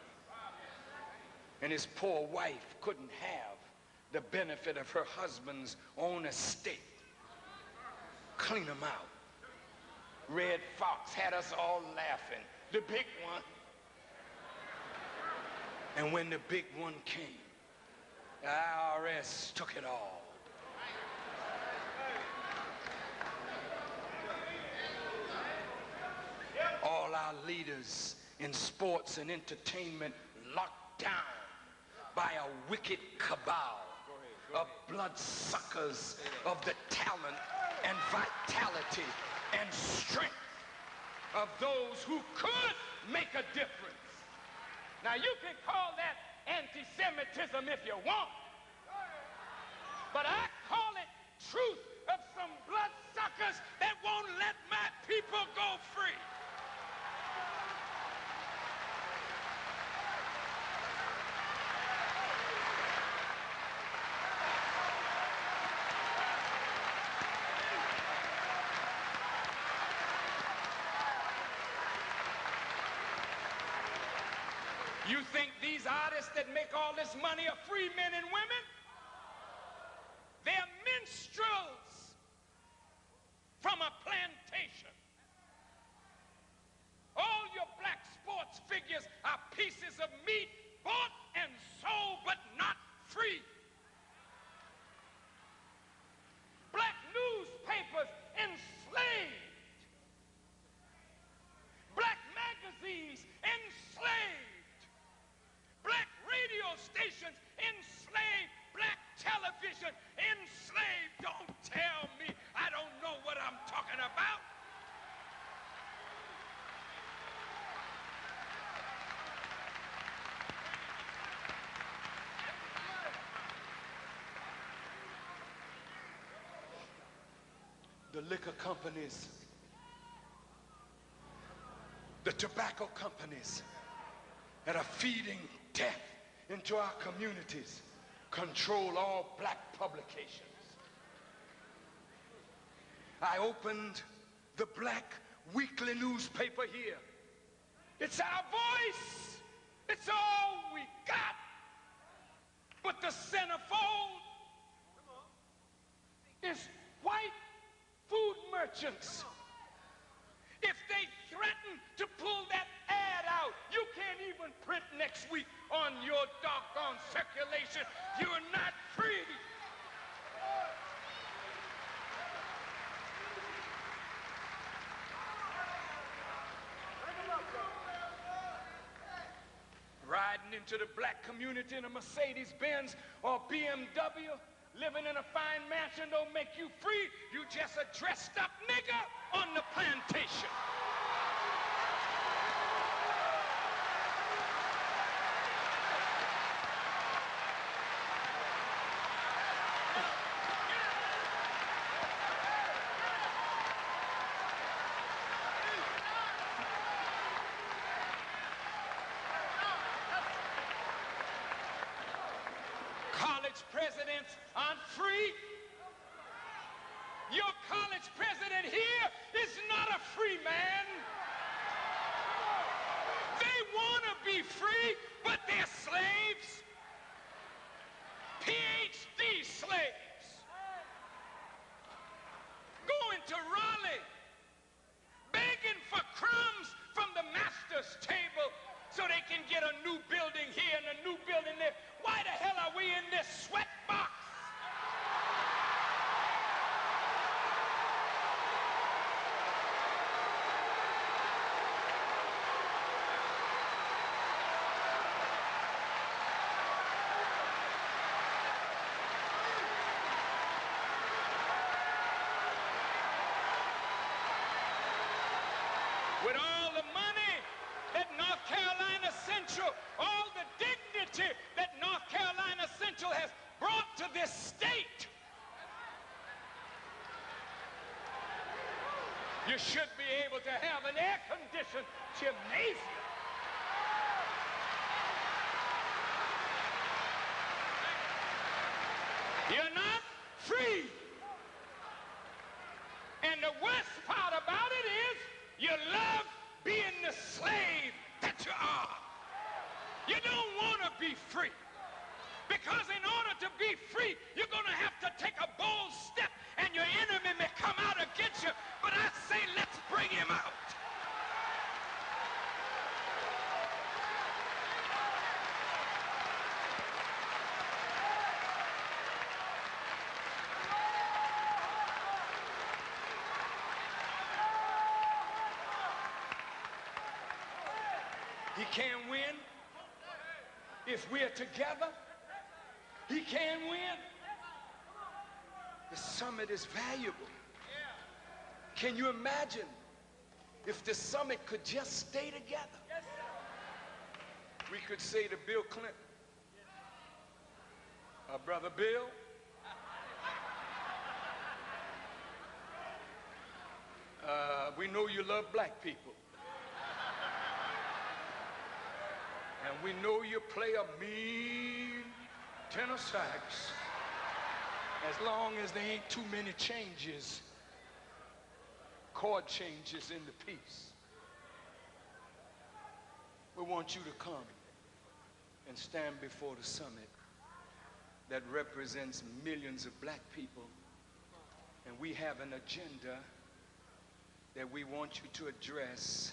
And his poor wife couldn't have the benefit of her husband's own estate. Clean him out. Red Fox had us all laughing. The big one. And when the big one came, the IRS took it all. All our leaders in sports and entertainment locked down by a wicked cabal of bloodsuckers of the talent and vitality and strength of those who could make a difference. Now you can call that anti-Semitism if you want, but I call it truth of some bloodsuckers that won't let my people go free. You think these artists that make all this money are free men and women? They're minstrels from a plantation. All your black sports figures are pieces of meat bought and sold but not free. Black newspapers enslaved. Black magazines enslaved. Black radio stations enslaved the liquor companies, the tobacco companies that are feeding death into our communities control all black publications. I opened the black weekly newspaper here. It's our voice. It's all we got. But the centerfold is white food merchants. If they threaten to pull that ad out, you can't even print next week on your doggone circulation. You're not free. Riding into the black community in a Mercedes-Benz or BMW, living in a fine mansion don't make you free. You just a dressed up nigger on the plantation. College presidents aren't free. Your college president here is not a free man. They want to be free, but they're slaves. PhD slaves. Going to Raleigh, begging for crumbs from the master's table so they can get a new building here and a new building there. Why the hell are we in this sweat box? With all the money that North Carolina Central, all the dignity that North Carolina Central has brought to this state, you should be able to have an air-conditioned gymnasium. You're not free. And the worst part about it is you love being the slave that you are. You don't want to be free. Because in order to be free, you're going to have to take a bold step and your enemy may come out against you. But I say, let's bring him out. He can't win if we're together. He can win. The summit is valuable. Can you imagine if the summit could just stay together? We could say to Bill Clinton, Brother Bill, we know you love black people. And we know you play a mean tenor sax as long as there ain't too many changes, chord changes in the piece. We want you to come and stand before the summit that represents millions of black people, and we have an agenda that we want you to address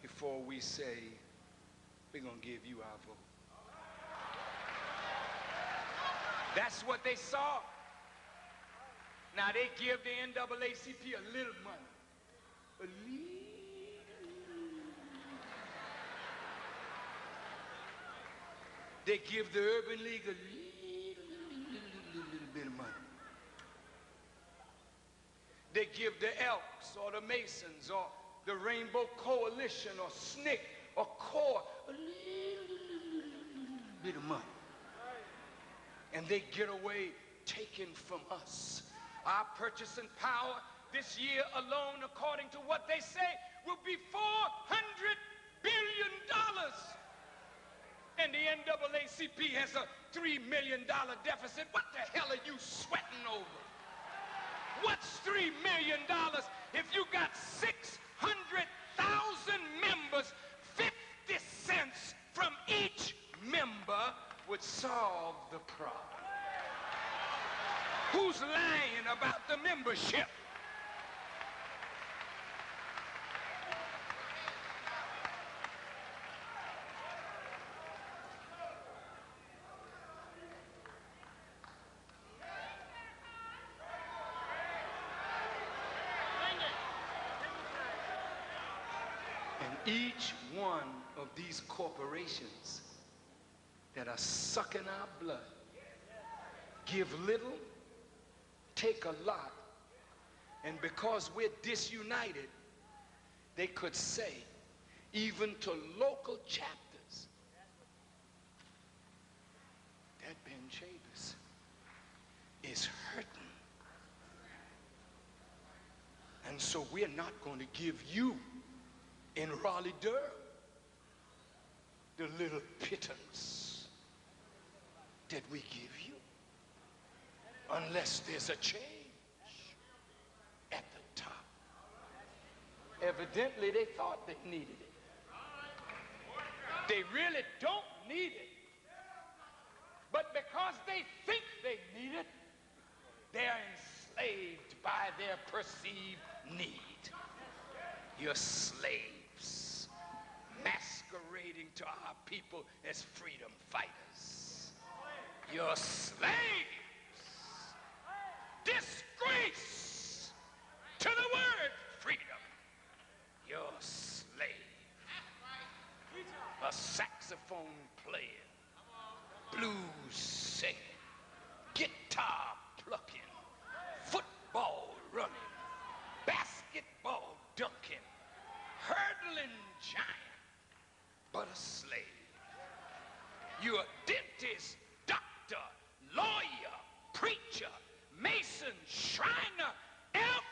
before we say we're going to give you our vote. That's what they saw. Now they give the NAACP a little money. A little. They give the Urban League a little bit of money. They give the Elks or the Masons or the Rainbow Coalition or SNCC or CORE a little bit of money. And they get away taken from us our purchasing power this year alone, according to what they say, will be $400 billion. And the NAACP has a $3 million deficit. What the hell are you sweating over? What's $3 million if you got 600,000 members? 50 cents from each member would solve the problem. Who's lying about the membership? Each one of these corporations that are sucking our blood give little, take a lot, and because we're disunited, they could say, even to local chapters, that Ben Chavis is hurting. And so we're not going to give you in Raleigh-Durham the little pittance that we give you, unless there's a change at the top. Evidently, they thought they needed it. They really don't need it. But because they think they need it, they're enslaved by their perceived need. You're slaves, masquerading to our people as freedom fighters. You're slaves. Disgrace to the word freedom. You're a slave. A saxophone player, blues singing, guitar plucking, football running, basketball dunking, hurdling giant, but a slave. You're a dentist, doctor, lawyer, preacher, mason, shriner, elf.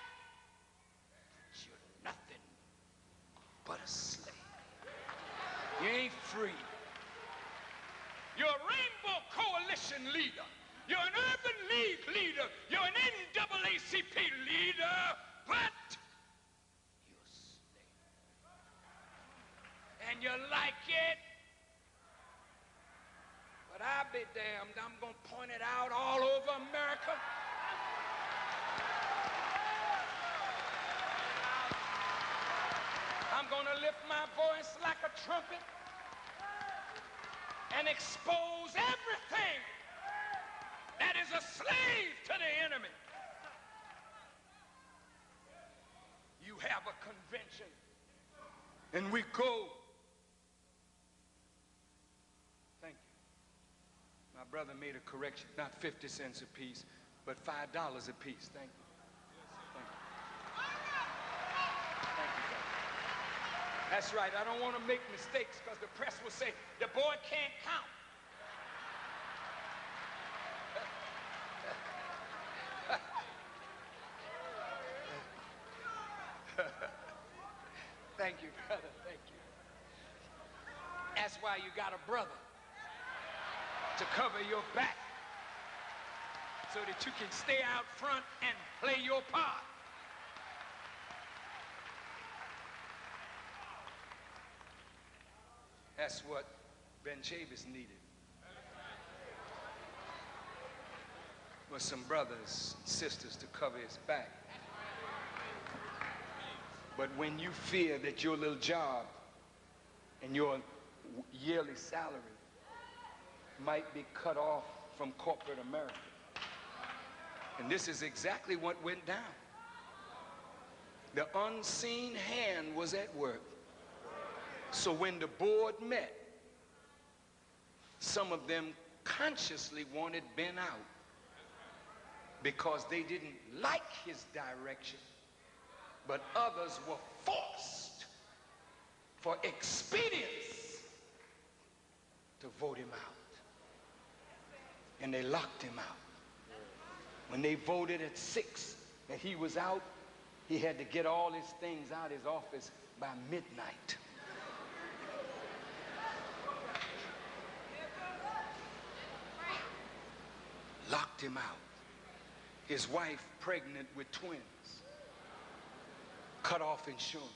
You're nothing but a slave. You ain't free. You're a Rainbow Coalition leader. You're an Urban League leader. You're an NAACP leader, but you're a slave. And you like it? But I'll be damned, I'm going to point it out all over America. I'm going to lift my voice like a trumpet and expose everything that is a slave to the enemy. You have a convention, and we go. Thank you. My brother made a correction, not 50 cents a piece, but $5 a piece. Thank you. Thank you. Thank you, brother. That's right. I don't want to make mistakes because the press will say, the boy can't count. Thank you, brother. Thank you. That's why you got a brother to cover your back so that you can stay out front and play your part. That's what Ben Chavis needed. Was some brothers and sisters to cover his back. But when you fear that your little job and your yearly salary might be cut off from corporate America, and this is exactly what went down. The unseen hand was at work. So when the board met, some of them consciously wanted Ben out because they didn't like his direction, but others were forced for expedience to vote him out. And they locked him out. When they voted at 6 that he was out, He had to get all his things out of his office by midnight. Locked him out. His wife pregnant with twins. Cut off insurance.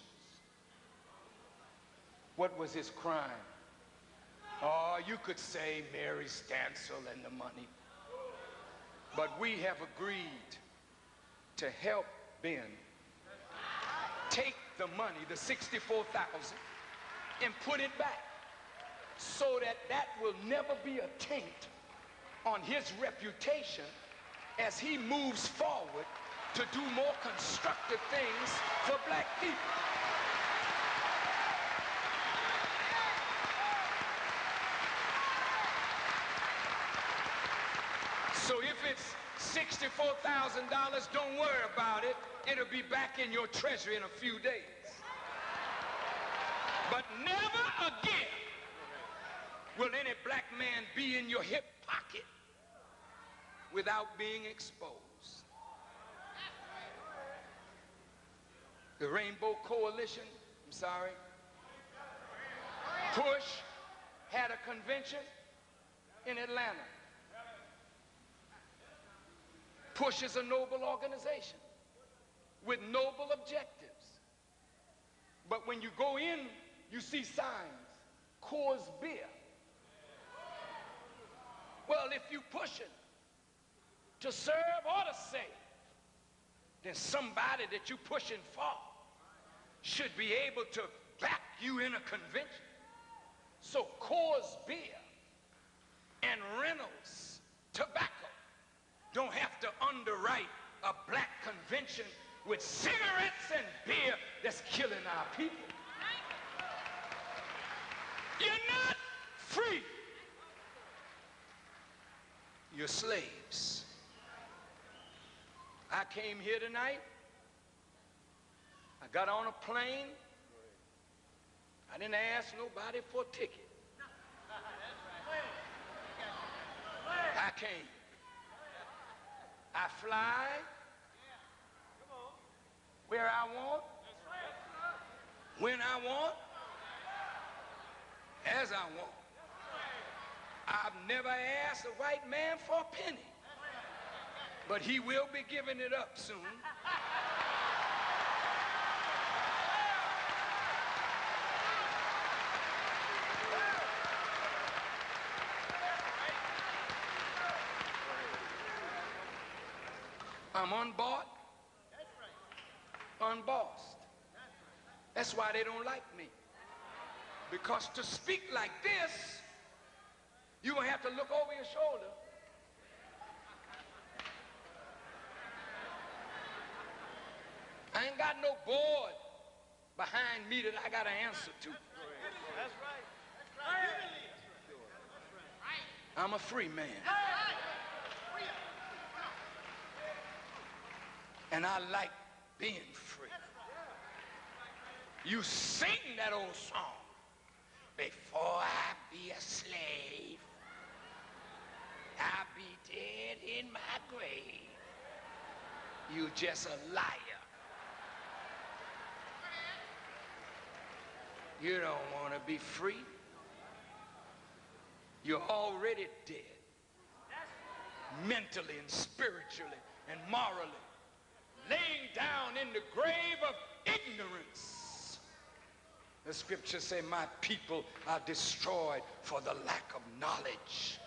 What was his crime? Oh, you could say Mary Stansel and the money. But we have agreed to help Ben take the money, the $64,000, and put it back so that that will never be a taint on his reputation as he moves forward to do more constructive things for black people. So if it's $64,000, don't worry about it. It'll be back in your treasury in a few days. But never again will any black man be in your hip pocket without being exposed. The Rainbow Coalition, I'm sorry, Push had a convention in Atlanta. Push is a noble organization with noble objectives. But when you go in, you see signs, Coors Beer. Well, if you pushing to serve or to save, then somebody that you pushing for should be able to back you in a convention. So Coors Beer and Reynolds Tobacco don't have to underwrite a black convention with cigarettes and beer that's killing our people. You're not free. You're slaves. I came here tonight. I got on a plane. I didn't ask nobody for a ticket. I came. I fly where I want, when I want, as I want. I've never asked a white man for a penny, but he will be giving it up soon. I'm unbought, unbossed. That's why they don't like me. Because to speak like this, you will have to look over your shoulder. I ain't got no board behind me that I got to answer to. That's right. I'm a free man. And I like being free. You sing that old song. Before I be a slave, I'll be dead in my grave. You just a liar. You don't want to be free. You're already dead. Mentally and spiritually and morally. Laying down in the grave of ignorance. The scriptures say, my people are destroyed for the lack of knowledge.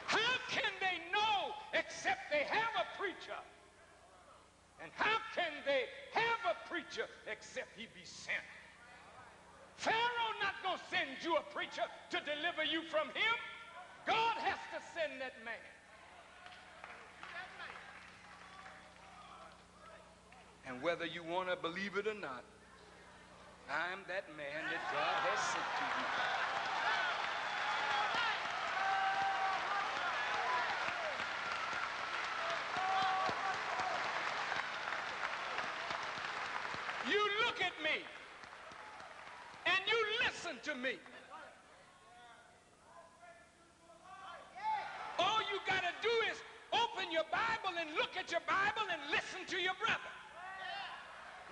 How can they know except they have a preacher? And how can they have a preacher except he be sent? Pharaoh not going to send you a preacher to deliver you from him. God has to send that man. And whether you want to believe it or not, I'm that man that God has sent to you. You look at me and you listen to me. All you got to do is open your Bible Bible and look at your Bible and listen to your brother.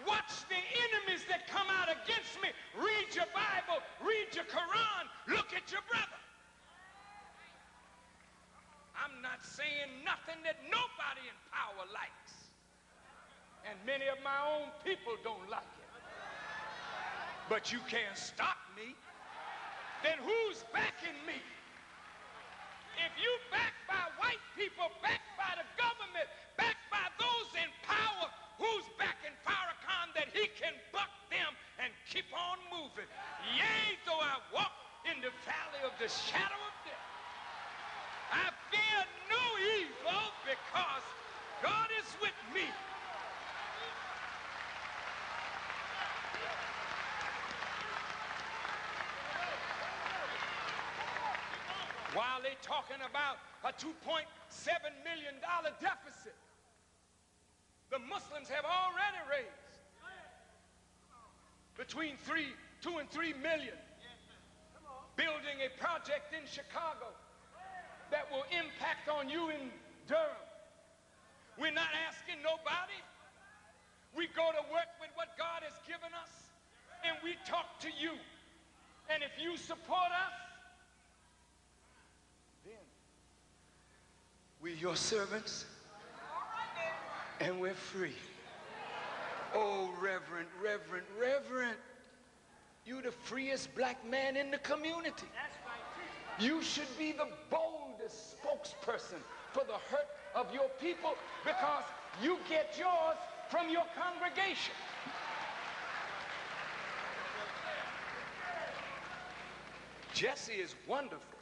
Watch the enemies that come out against me. Read your Bible, read your Quran, look at your brother. I'm not saying nothing that nobody in power likes. And many of my own people don't like it. But you can't stop me. Then who's backing me? If you backed by white people, backed by the government, backed by those in power, who's backing Farrakhan that he can buck them and keep on moving? Yea, though I walk in the valley of the shadow of death, I fear no evil because God is with me. While they're talking about a $2.7 million deficit, the Muslims have already raised between 2 and 3 million, building a project in Chicago that will impact on you in Durham. We're not asking nobody. We go to work with what God has given us, and we talk to you. And if you support us, then we're your servants, and we're free. Oh, Reverend, Reverend, Reverend, you're the freest black man in the community. You should be the boldest spokesperson for the hurt of your people because you get yours from your congregation. Jesse is wonderful,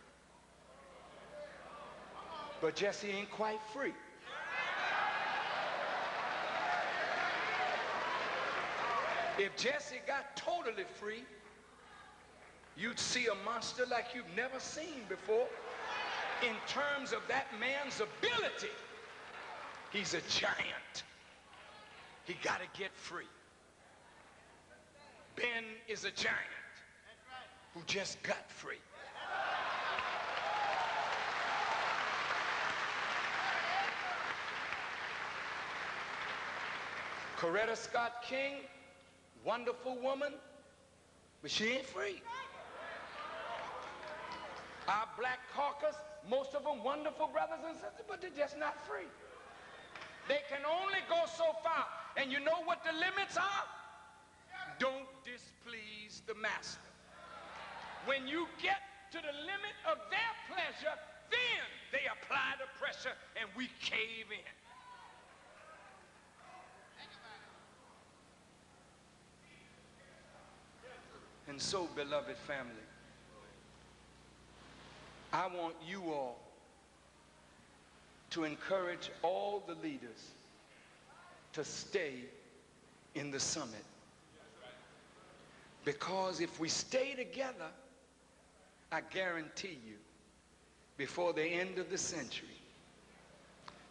but Jesse ain't quite free. If Jesse got totally free, you'd see a monster like you've never seen before in terms of that man's ability. He's a giant. He got to get free. Ben is a giant who just got free. Coretta Scott King, wonderful woman, but she ain't free. Our black caucus, most of them wonderful brothers and sisters, but they're just not free. They can only go so far. And you know what the limits are? Don't displease the master. When you get to the limit of their pleasure, then they apply the pressure and we cave in. And so, beloved family, I want you all to encourage all the leaders to stay in the summit. Because if we stay together, I guarantee you, before the end of the century,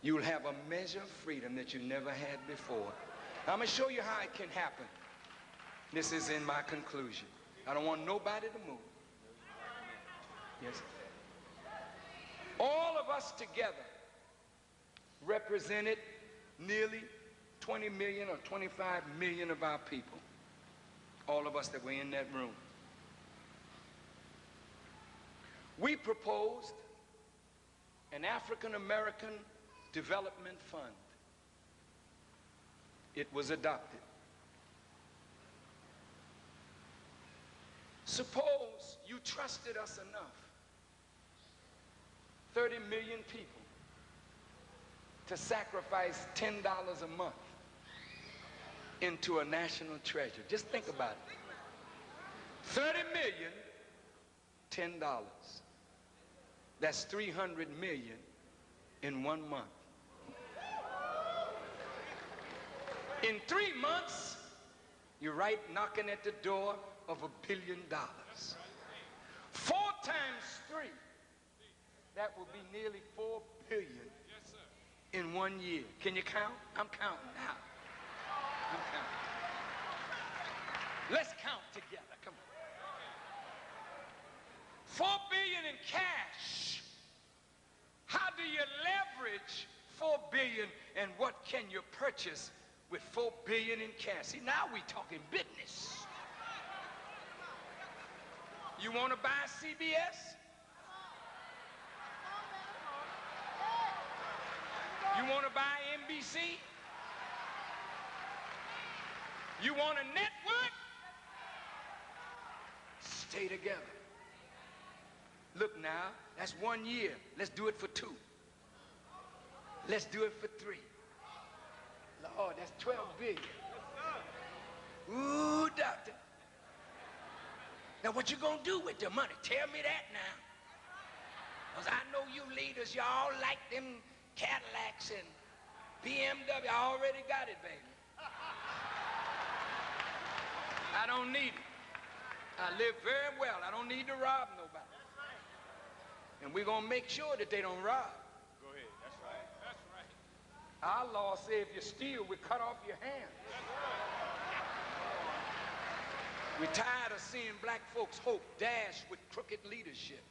you'll have a measure of freedom that you never had before. I'm going to show you how it can happen. This is in my conclusion. I don't want nobody to move. Yes. All of us together represented nearly 20 million or 25 million of our people. All of us that were in that room. We proposed an African American Development Fund. It was adopted. Suppose you trusted us enough, 30 million people, to sacrifice $10 a month into a national treasure. Just think about it. 30 million, $10. That's 300 million in 1 month. In 3 months, you're right knocking at the door of $1 billion. 4 times 3, that will be nearly 4 billion in 1 year. Can you count? I'm counting now. I'm counting. Let's count together. Come on. 4 billion in cash. How do you leverage $4 billion, and what can you purchase with $4 billion in cash? See, now we talking business. You want to buy CBS? You want to buy NBC? You want a network? Stay together. Look now, that's 1 year. Let's do it for 2. Let's do it for 3. Lord, that's 12 billion. Ooh, doctor. Now what you gonna do with the money? Tell me that now. Because I know you leaders, y'all like them Cadillacs and BMW. I already got it, baby. I don't need it. I live very well. I don't need to rob nobody. And we're going to make sure that they don't rob. Go ahead. That's right. That's right. Our law says if you steal, we cut off your hands. We're tired of seeing black folks' hope dashed with crooked leadership.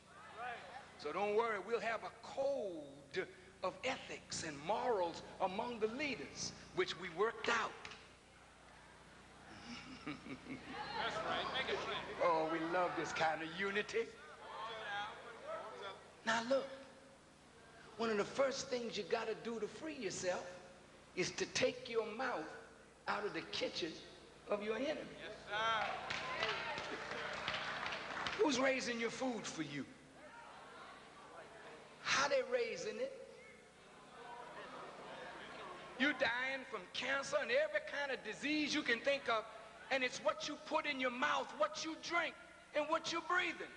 So don't worry, we'll have a code of ethics and morals among the leaders, which we worked out. That's right. Make it plain. Oh, we love this kind of unity. Now look, one of the first things you got to do to free yourself is to take your mouth out of the kitchen of your enemy. Yes, sir. Who's raising your food for you? How they raising it? You dying from cancer and every kind of disease you can think of, and it's what you put in your mouth, what you drink, and what you're breathing.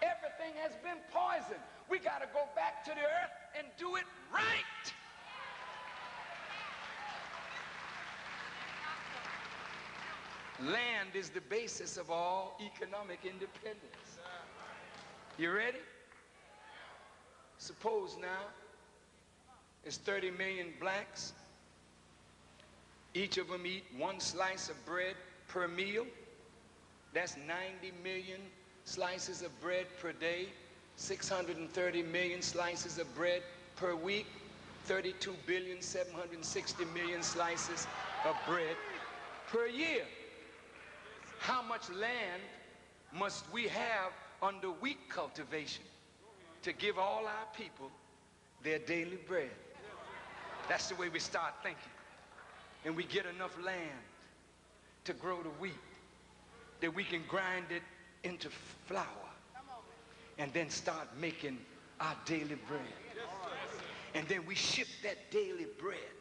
Everything has been poisoned. We got to go back to the earth and do it right. Land is the basis of all economic independence. You ready? Suppose now there's 30 million blacks. Each of them eat 1 slice of bread per meal. That's 90 million slices of bread per day, 630 million slices of bread per week, 32,760,000,000 slices of bread per year. How much land must we have under wheat cultivation to give all our people their daily bread? That's the way we start thinking. And we get enough land to grow the wheat that we can grind it into flour and then start making our daily bread. And then we ship that daily bread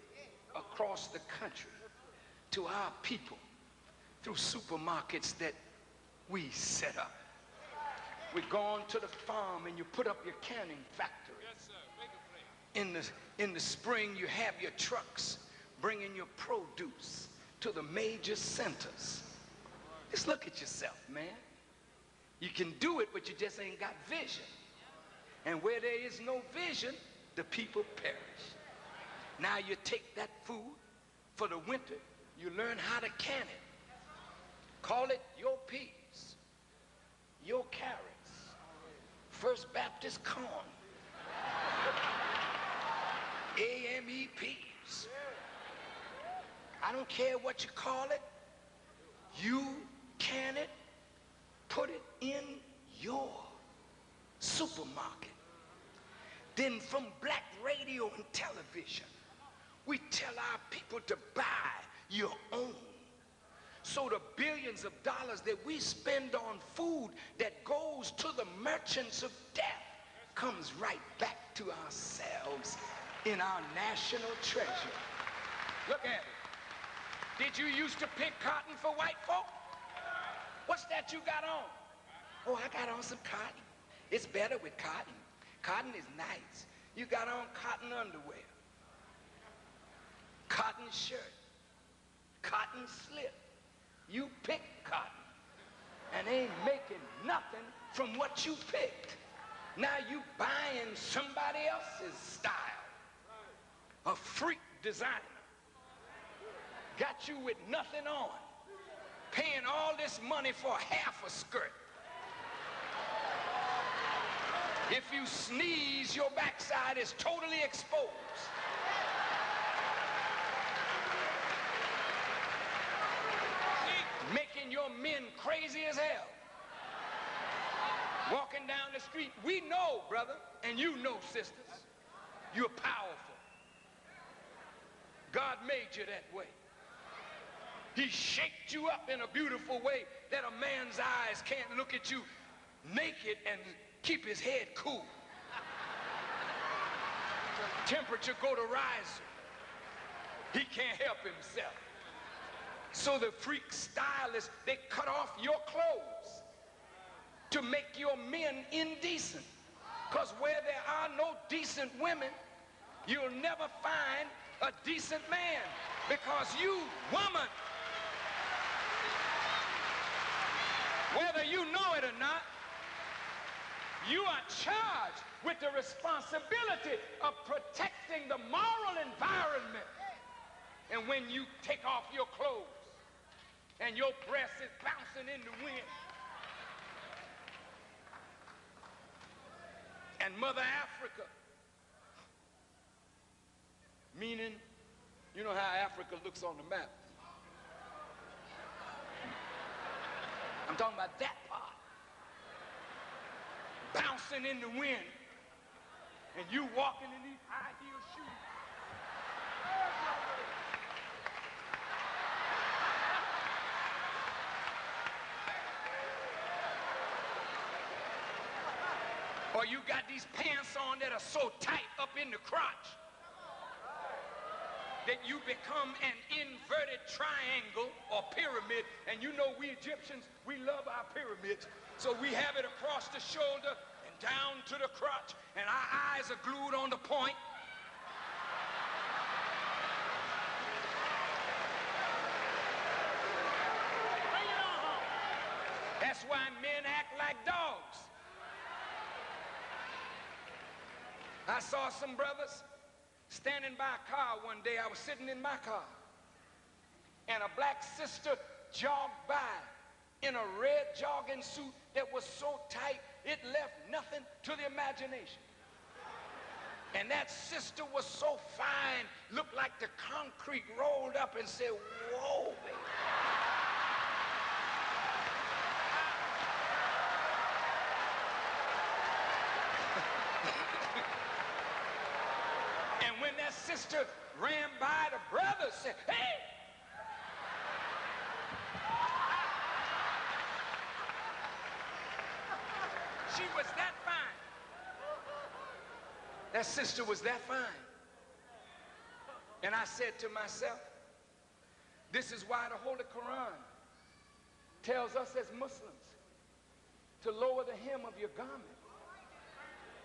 across the country to our people through supermarkets that we set up. We go on to the farm and you put up your canning factory. Yes, sir. Make it plain. In the spring, you have your trucks bringing your produce to the major centers. Just look at yourself, man. You can do it, but you just ain't got vision. And where there is no vision, the people perish. Now you take that food for the winter, you learn how to can it. Call it your peas, your carrots, First Baptist corn, AME peas. I don't care what you call it. You can it, put it in your supermarket. Then from black radio and television, we tell our people to buy your own. So the billions of dollars that we spend on food that goes to the merchants of death comes right back to ourselves in our national treasure. Look at it. Did you used to pick cotton for white folk? What's that you got on? Oh, I got on some cotton. It's better with cotton. Cotton is nice. You got on cotton underwear, cotton shirt, cotton slip. You picked cotton and ain't making nothing from what you picked. Now you buying somebody else's style. A freak designer got you with nothing on, paying all this money for half a skirt. If you sneeze, your backside is totally exposed. your men crazy as hell. Walking down the street, we know, brother, and you know, sisters, you're powerful. God made you that way. He shaped you up in a beautiful way that a man's eyes can't look at you naked and keep his head cool. Temperature go to rising. He can't help himself. So the freak stylists, they cut off your clothes to make your men indecent. Because where there are no decent women, you'll never find a decent man. Because you, woman, whether you know it or not, you are charged with the responsibility of protecting the moral environment. And when you take off your clothes and your breast is bouncing in the wind, and Mother Africa, meaning, you know how Africa looks on the map. I'm talking about that part. Bouncing in the wind, and you walking in these high heel shoes. Or you got these pants on that are so tight up in the crotch that you become an inverted triangle or pyramid. And you know we Egyptians, we love our pyramids. So we have it across the shoulder and down to the crotch, and our eyes are glued on the point. That's why men act like dogs. I saw some brothers standing by a car one day. I was sitting in my car, and a black sister jogged by in a red jogging suit that was so tight it left nothing to the imagination. And that sister was so fine, looked like the concrete rolled up, and said, "Whoa, baby." And when that sister ran by, the brother said, "Hey!" She was that fine. That sister was that fine. And I said to myself, this is why the Holy Quran tells us as Muslims to lower the hem of your garment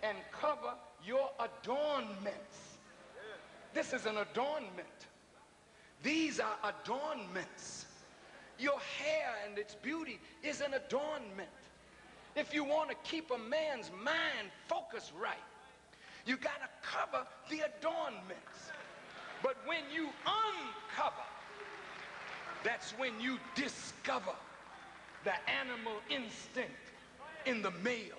and cover your adornments. This is an adornment. These are adornments. Your hair and its beauty is an adornment. If you want to keep a man's mind focused right, you got to cover the adornments. But when you uncover, that's when you discover the animal instinct in the male.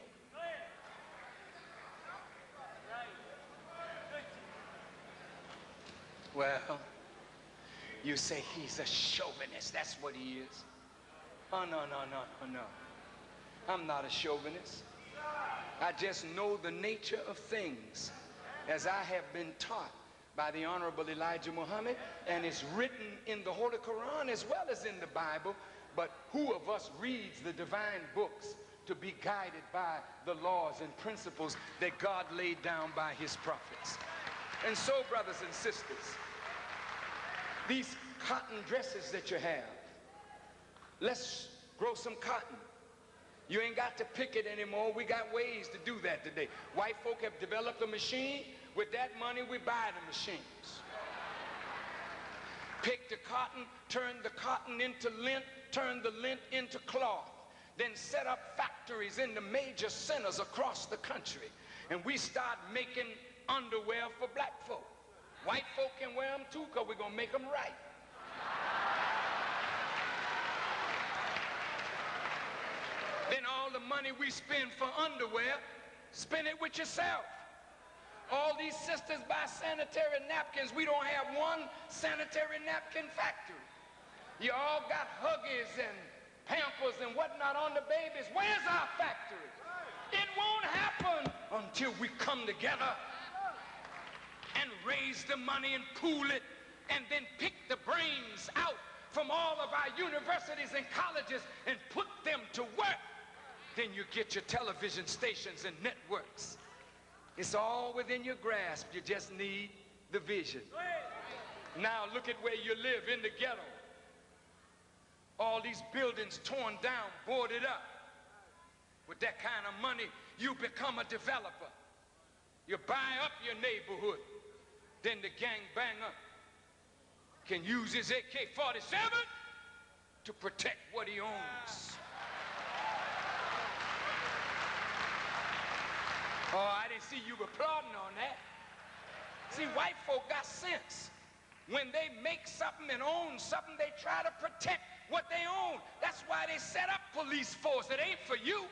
Well, you say he's a chauvinist. That's what he is. Oh, no. I'm not a chauvinist. I just know the nature of things as I have been taught by the Honorable Elijah Muhammad, and it's written in the Holy Quran as well as in the Bible. But who of us reads the divine books to be guided by the laws and principles that God laid down by his prophets? And so, brothers and sisters, these cotton dresses that you have, let's grow some cotton. You ain't got to pick it anymore. We got ways to do that today. White folk have developed a machine. With that money, we buy the machines. Pick the cotton, turn the cotton into lint, turn the lint into cloth. Then set up factories in the major centers across the country. And we start making underwear for black folk. White folk can wear them too, because we're going to make them right. Then all the money we spend for underwear, spend it with yourself. All these sisters buy sanitary napkins. We don't have one sanitary napkin factory. You all got Huggies and Pampers and whatnot on the babies. Where's our factory? It won't happen until we come together and raise the money and pool it and then pick the brains out from all of our universities and colleges and put them to work. Then you get your television stations and networks. It's all within your grasp. You just need the vision. Now look at where you live, in the ghetto. All these buildings torn down, boarded up. With that kind of money, you become a developer. You buy up your neighborhood. Then the gangbanger can use his AK-47 to protect what he owns. Oh, I didn't see you applauding on that. See, white folk got sense. When they make something and own something, they try to protect what they own. That's why they set up police force. It ain't for you.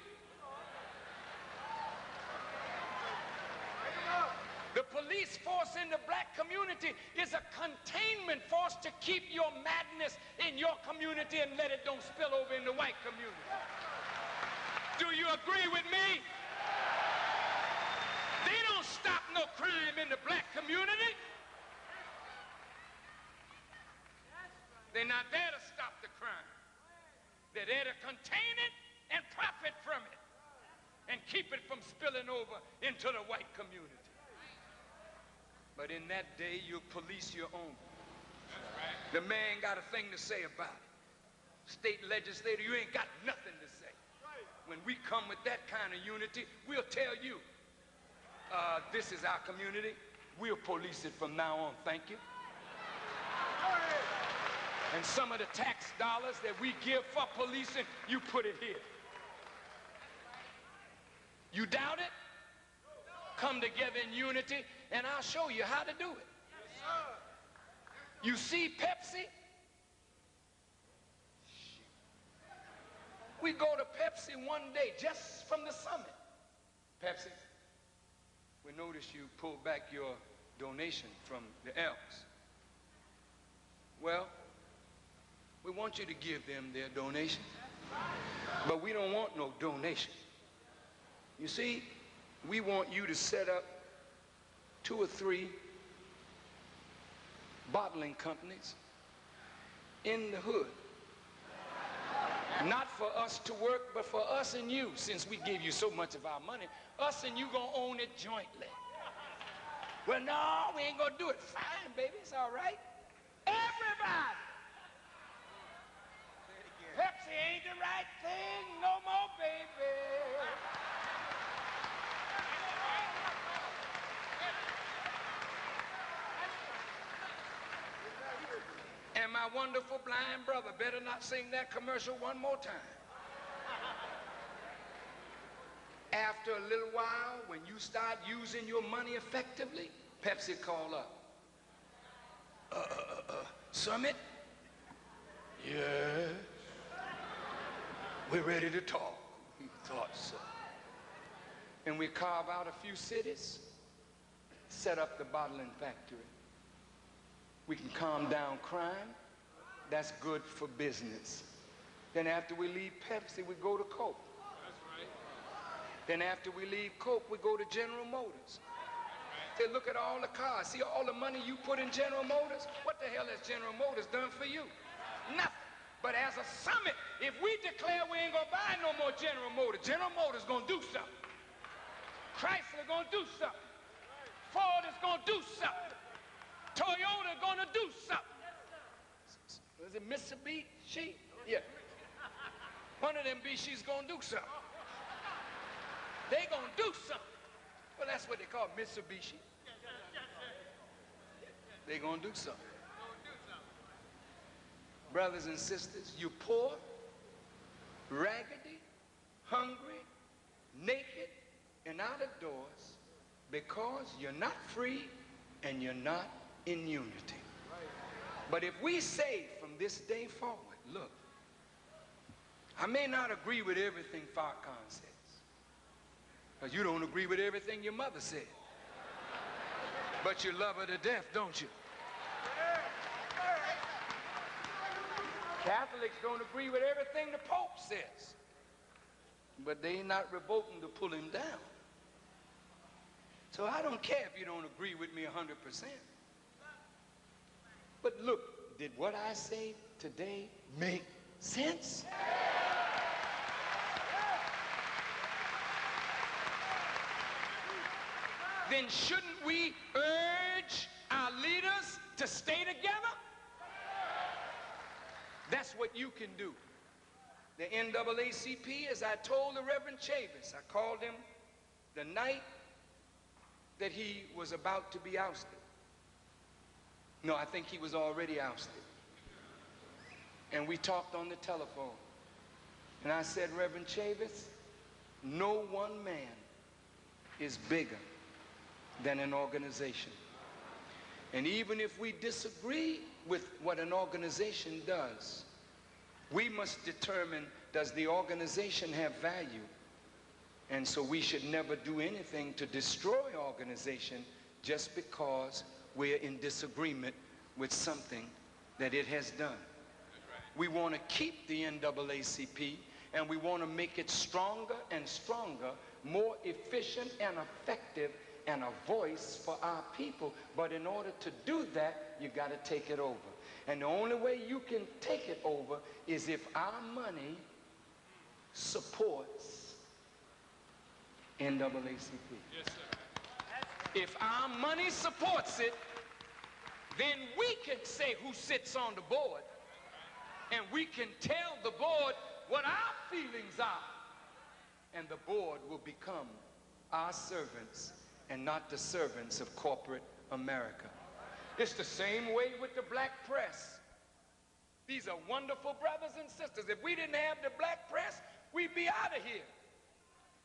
The police force in the black community is a containment force to keep your madness in your community and let it don't spill over in the white community. Do you agree with me? They don't stop no crime in the black community. They're not there to stop the crime. They're there to contain it and profit from it and keep it from spilling over into the white community. But in that day, you'll police your own. The man got a thing to say about it. State legislator, you ain't got nothing to say. When we come with that kind of unity, we'll tell you, this is our community. We'll police it from now on. Thank you. And some of the tax dollars that we give for policing, you put it here. You doubt it? Come together in unity, and I'll show you how to do it. You see Pepsi? We go to Pepsi one day, just from the summit. Pepsi, we noticed you pulled back your donation from the Elks. Well, we want you to give them their donation, but we don't want no donation. You see, we want you to set up 2 or 3 bottling companies in the hood. Not for us to work, but for us and you, since we give you so much of our money. Us and you gonna own it jointly. Well, no, we ain't gonna do it. Fine, baby, it's all right. Everybody! Pepsi ain't the right thing no more, baby. And my wonderful blind brother better not sing that commercial one more time. After a little while, when you start using your money effectively, Pepsi call up. Summit? Yes. We're ready to talk. He thought so. And we carve out a few cities, set up the bottling factory. We can calm down crime. That's good for business. Then after we leave Pepsi, we go to Coke. That's right. Then after we leave Coke, we go to General Motors. Say, look at all the cars. See all the money you put in General Motors? What the hell has General Motors done for you? Nothing. But as a summit, if we declare we ain't gonna buy no more General Motors gonna do something. Chrysler gonna do something. Ford is gonna do something. Toyota gonna do something. Is it Mitsubishi? Yeah. One of them BC's gonna do something. They gonna do something. Well, that's what they call Mitsubishi. They gonna do something. Brothers and sisters, you're poor, raggedy, hungry, naked, and out of doors because you're not free and you're not in unity. But if we say from this day forward, look, I may not agree with everything Farrakhan says, because you don't agree with everything your mother said, but you love her to death, don't you? Catholics don't agree with everything the Pope says, but they not revolting to pull him down. So I don't care if you don't agree with me 100%. But look, did what I say today make sense? Then shouldn't we urge our leaders to stay together? That's what you can do. The NAACP, as I told the Reverend Chavis, I called him the night that he was about to be ousted. No, I think he was already ousted. And we talked on the telephone. And I said, Reverend Chavis, no one man is bigger than an organization. And even if we disagree with what an organization does, we must determine, does the organization have value? And so we should never do anything to destroy organization just because we're in disagreement with something that it has done. We want to keep the NAACP, and we want to make it stronger and stronger, more efficient and effective, and a voice for our people. But in order to do that, you got to take it over. And the only way you can take it over is if our money supports NAACP. Yes, sir. If our money supports it, then we can say who sits on the board, and we can tell the board what our feelings are, and the board will become our servants and not the servants of corporate America. It's the same way with the black press. These are wonderful brothers and sisters. If we didn't have the black press, we'd be out of here.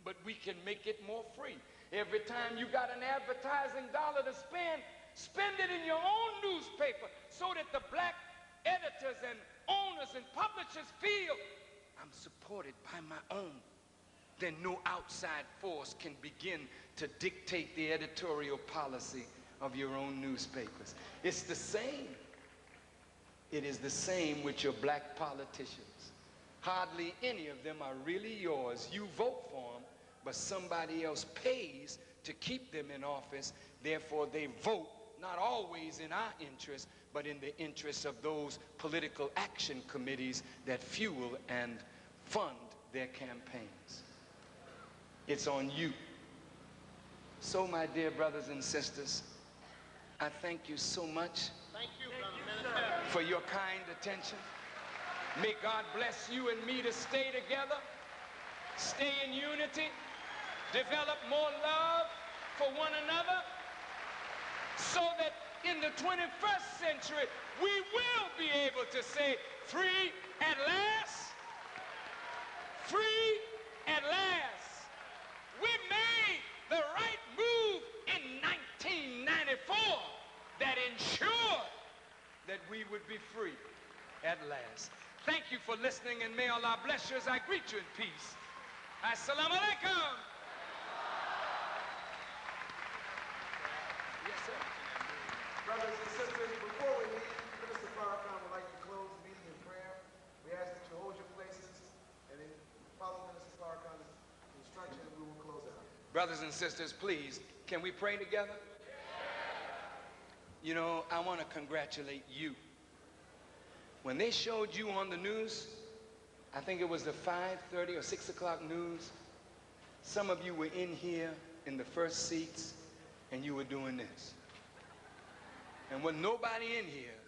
But we can make it more free. Every time you got an advertising dollar to spend, spend it in your own newspaper so that the black editors and owners and publishers feel I'm supported by my own. Then no outside force can begin to dictate the editorial policy of your own newspapers. It's the same. It is the same with your black politicians. Hardly any of them are really yours. You vote for them, but somebody else pays to keep them in office. Therefore, they vote not always in our interest, but in the interest of those political action committees that fuel and fund their campaigns. It's on you. So, my dear brothers and sisters, I thank you so much for your kind attention. May God bless you and me to stay together, stay in unity, develop more love for one another, so that in the 21st century, we will be able to say, free at last, free at last. We made the right move in 1994 that ensured that we would be free at last. Thank you for listening, and may Allah bless you as I greet you in peace. Assalamu alaikum. Yes, sir. Brothers and sisters, before we leave, Minister Farrakhan would like to close the meeting in prayer. We ask that you hold your places, and then follow Minister Farrakhan's instruction, and we will close out. Brothers and sisters, please, can we pray together? You know, I want to congratulate you. When they showed you on the news, I think it was the 5:30 or 6 o'clock news, some of you were in here in the first seats, and you were doing this. And with nobody in here,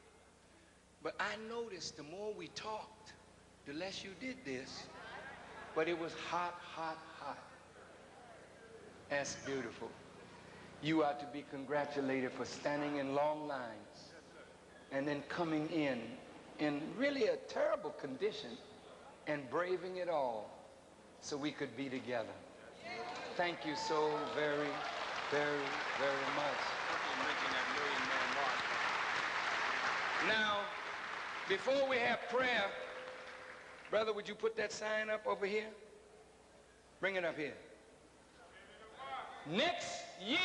but I noticed the more we talked, the less you did this. But it was hot, hot, hot. That's beautiful. You are to be congratulated for standing in long lines and then coming in really a terrible condition and braving it all so we could be together. Thank you so very, very, very much. Now, before we have prayer, brother, would you put that sign up over here? Bring it up here. Next year,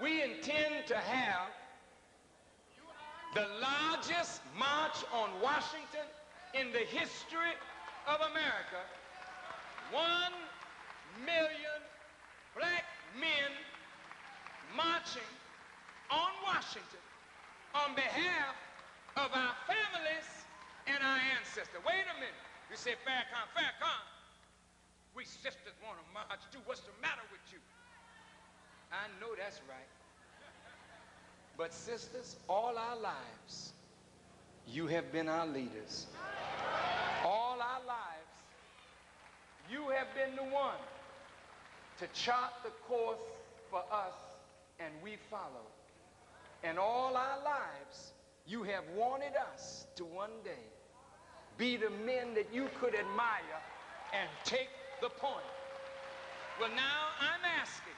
we intend to have the largest march on Washington in the history of America, 1 million black men marching on Washington on behalf of our families and our ancestors. Wait a minute. You say, Farrakhan, Farrakhan, we sisters want to march too. What's the matter with you? I know that's right. But sisters, all our lives, you have been our leaders. All our lives, you have been the one to chart the course for us, and we follow. And all our lives, you have wanted us to one day be the men that you could admire and take the point. Well, now I'm asking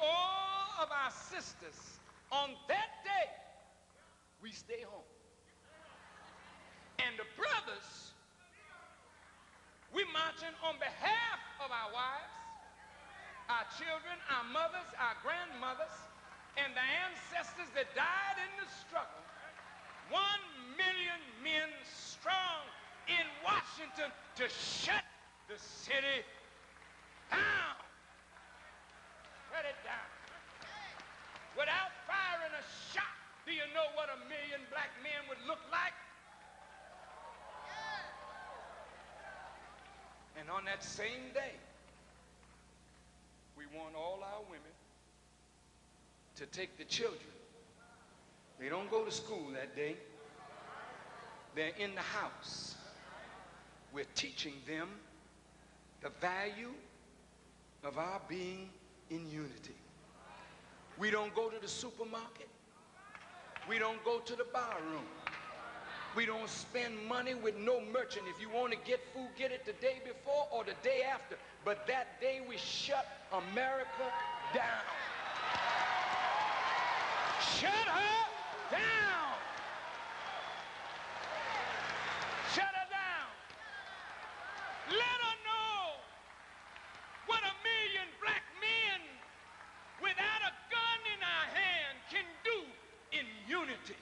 all of our sisters on that day, we stay home. And the brothers, we're marching on behalf of our wives, our children, our mothers, our grandmothers, and the ancestors that died in the struggle. 1 million men strong in Washington to shut the city down. Shut it down. Without firing a shot, do you know what 1 million black men would look like? And on that same day, we want all our women to take the children. They don't go to school that day. They're in the house. We're teaching them the value of our being in unity. We don't go to the supermarket. We don't go to the bar room. We don't spend money with no merchant. If you want to get food, get it the day before or the day after. But that day we shut America down. Shut her down. Shut her down. Let her know what 1 million black men without a gun in our hand can do in unity.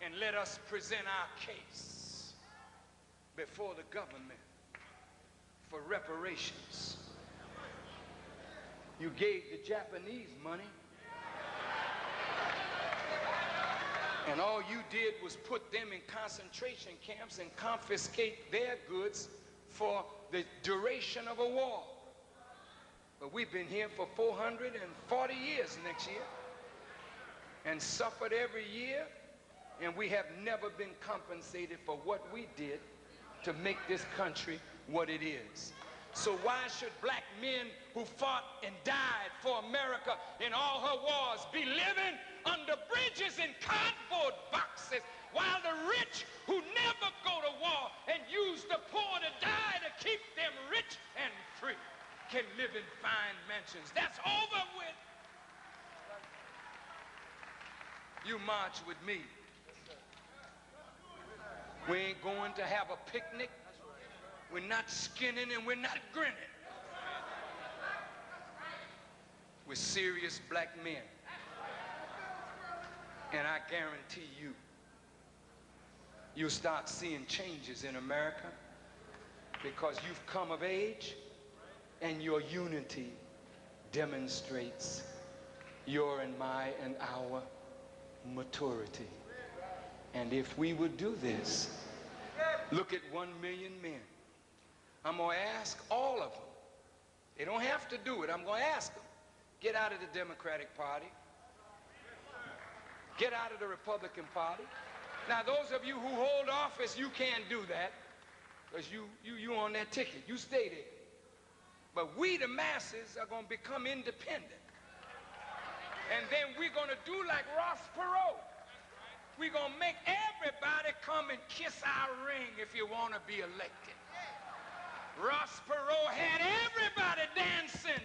And let us present our case before the government for reparations. You gave the Japanese money, and all you did was put them in concentration camps and confiscate their goods for the duration of a war. But we've been here for 440 years next year and suffered every year, and we have never been compensated for what we did to make this country what it is. So why should black men who fought and died for America in all her wars be living under bridges in cardboard boxes, while the rich who never go to war and use the poor to die to keep them rich and free can live in fine mansions? That's over with. You march with me. We ain't going to have a picnic. We're not skinning and we're not grinning. We're serious black men. And I guarantee you, you'll start seeing changes in America because you've come of age and your unity demonstrates your and my and our maturity. And if we would do this, look at 1 million men. I'm going to ask all of them. They don't have to do it. I'm going to ask them. Get out of the Democratic Party. Get out of the Republican Party. Now, those of you who hold office, you can't do that because you on that ticket. You stay there. But we, the masses, are going to become independent. And then we're going to do like Ross Perot. We're going to make everybody come and kiss our ring if you want to be elected. Ross Perot had everybody dancing.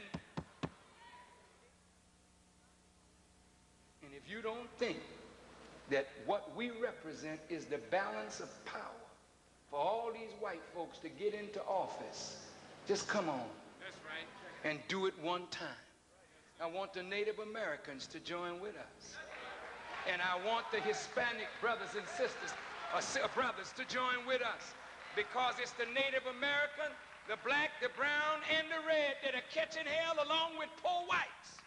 And if you don't think that what we represent is the balance of power for all these white folks to get into office, just come on. That's right. And do it one time. I want the Native Americans to join with us. And I want the Hispanic brothers and sisters, brothers to join with us, because it's the Native American, the black, the brown, and the red that are catching hell along with poor whites.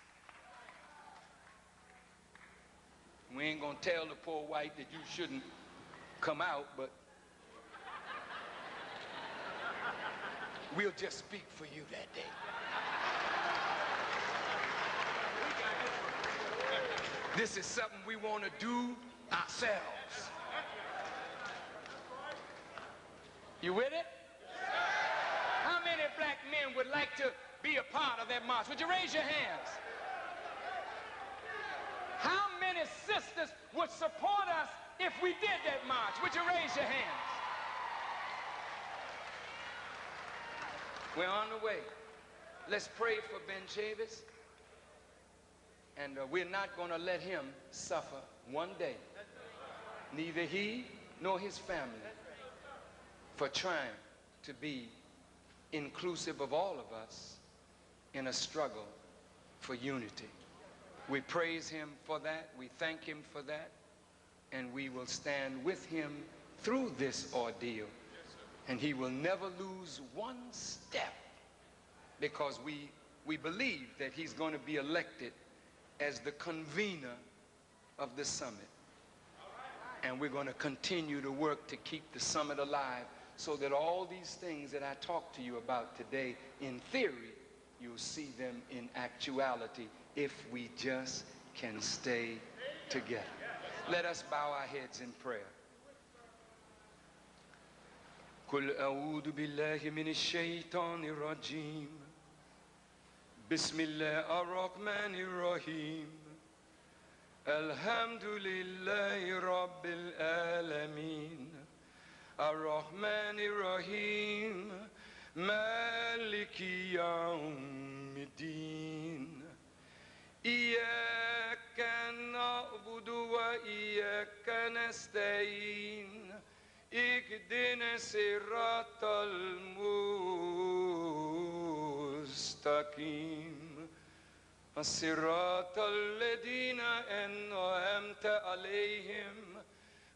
We ain't gonna tell the poor white that you shouldn't come out, but we'll just speak for you that day. This is something we want to do ourselves. You with it? How many black men would like to be a part of that march? Would you raise your hands? How many sisters would support us if we did that march? Would you raise your hands? We're on the way. Let's pray for Ben Chavis. And we're not going to let him suffer one day. Neither he nor his family, for trying to be inclusive of all of us in a struggle for unity. We praise him for that. We thank him for that. And we will stand with him through this ordeal. And he will never lose one step, because we believe that he's going to be elected as the convener of the summit. And we're going to continue to work to keep the summit alive, so that all these things that I talked to you about today, in theory, you'll see them in actuality if we just can stay together. Let us bow our heads in prayer. قل أعوذ بالله من الشيطان الرجيم بسم الله الرحمن الرحيم الحمد لله رب العالمين الرحمن الرحيم مالك يوم الدين إياك نعبد وإياك نستعين اهدنا الصراط المستقيم الصراط الذين أنعمت عليهم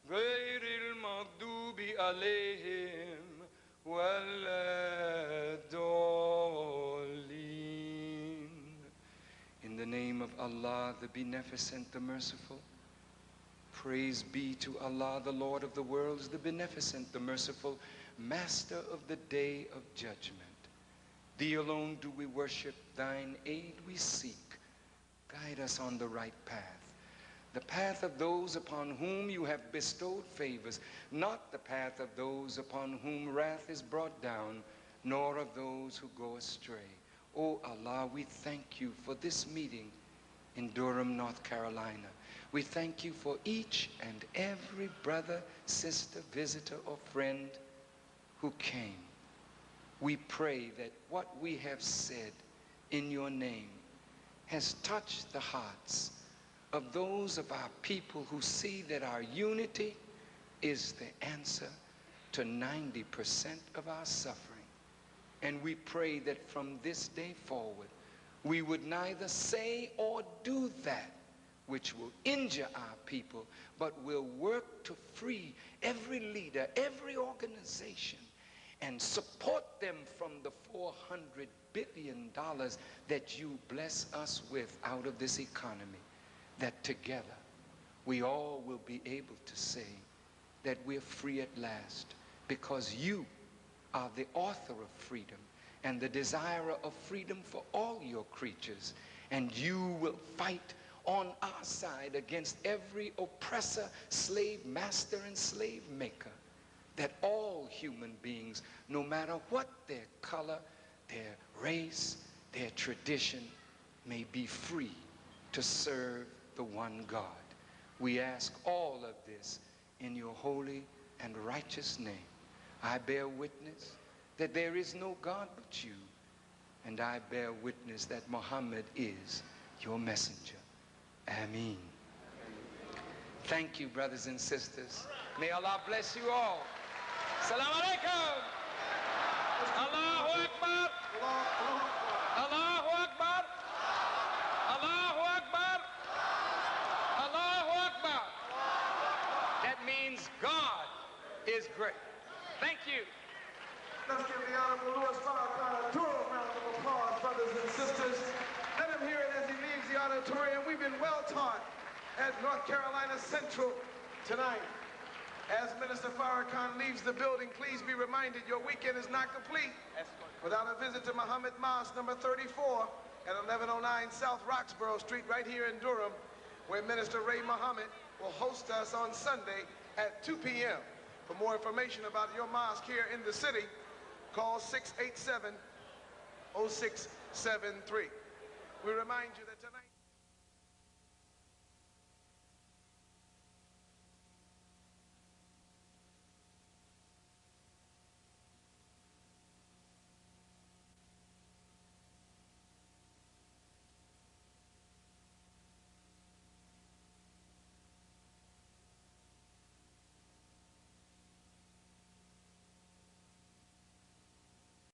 غير المغضوب عليهم ولا الضالين. In the name of Allah, the Beneficent, the Merciful. Praise be to Allah, the Lord of the worlds, the Beneficent, the Merciful, Master of the Day of Judgment. Thee alone do we worship, thine aid we seek. Guide us on the right path, the path of those upon whom you have bestowed favors, not the path of those upon whom wrath is brought down, nor of those who go astray. O Allah, we thank you for this meeting in Durham, North Carolina. We thank you for each and every brother, sister, visitor, or friend who came. We pray that what we have said in your name has touched the hearts of those of our people who see that our unity is the answer to 90% of our suffering. And we pray that from this day forward, we would neither say or do that which will injure our people, but will work to free every leader, every organization, and support them from the $400 billion that you bless us with out of this economy, that together we all will be able to say that we're free at last, because you are the author of freedom and the desirer of freedom for all your creatures, and you will fight on our side against every oppressor, slave master, and slave maker, that all human beings, no matter what their color, their race, their tradition, may be free to serve the one God. We ask all of this in your holy and righteous name. I bear witness that there is no God but you, and I bear witness that Muhammad is your messenger. Ameen. Thank you, brothers and sisters. May Allah bless you all. Assalamu alaikum. Allahu Akbar. Allahu Akbar. Allahu Akbar. Allahu Akbar. means God is great. Thank you. Let's give the Honorable Louis Farrakhan a Durham round of applause, brothers and sisters. Let him hear it as he leaves the auditorium. We've been well taught at North Carolina Central tonight. As Minister Farrakhan leaves the building, please be reminded your weekend is not complete without a visit to Muhammad Mosque number 34 at 1109 South Roxborough Street right here in Durham, where Minister Ray Muhammad will host us on Sunday at 2 p.m. For more information about your mosque here in the city, call 687-0673. We remind you that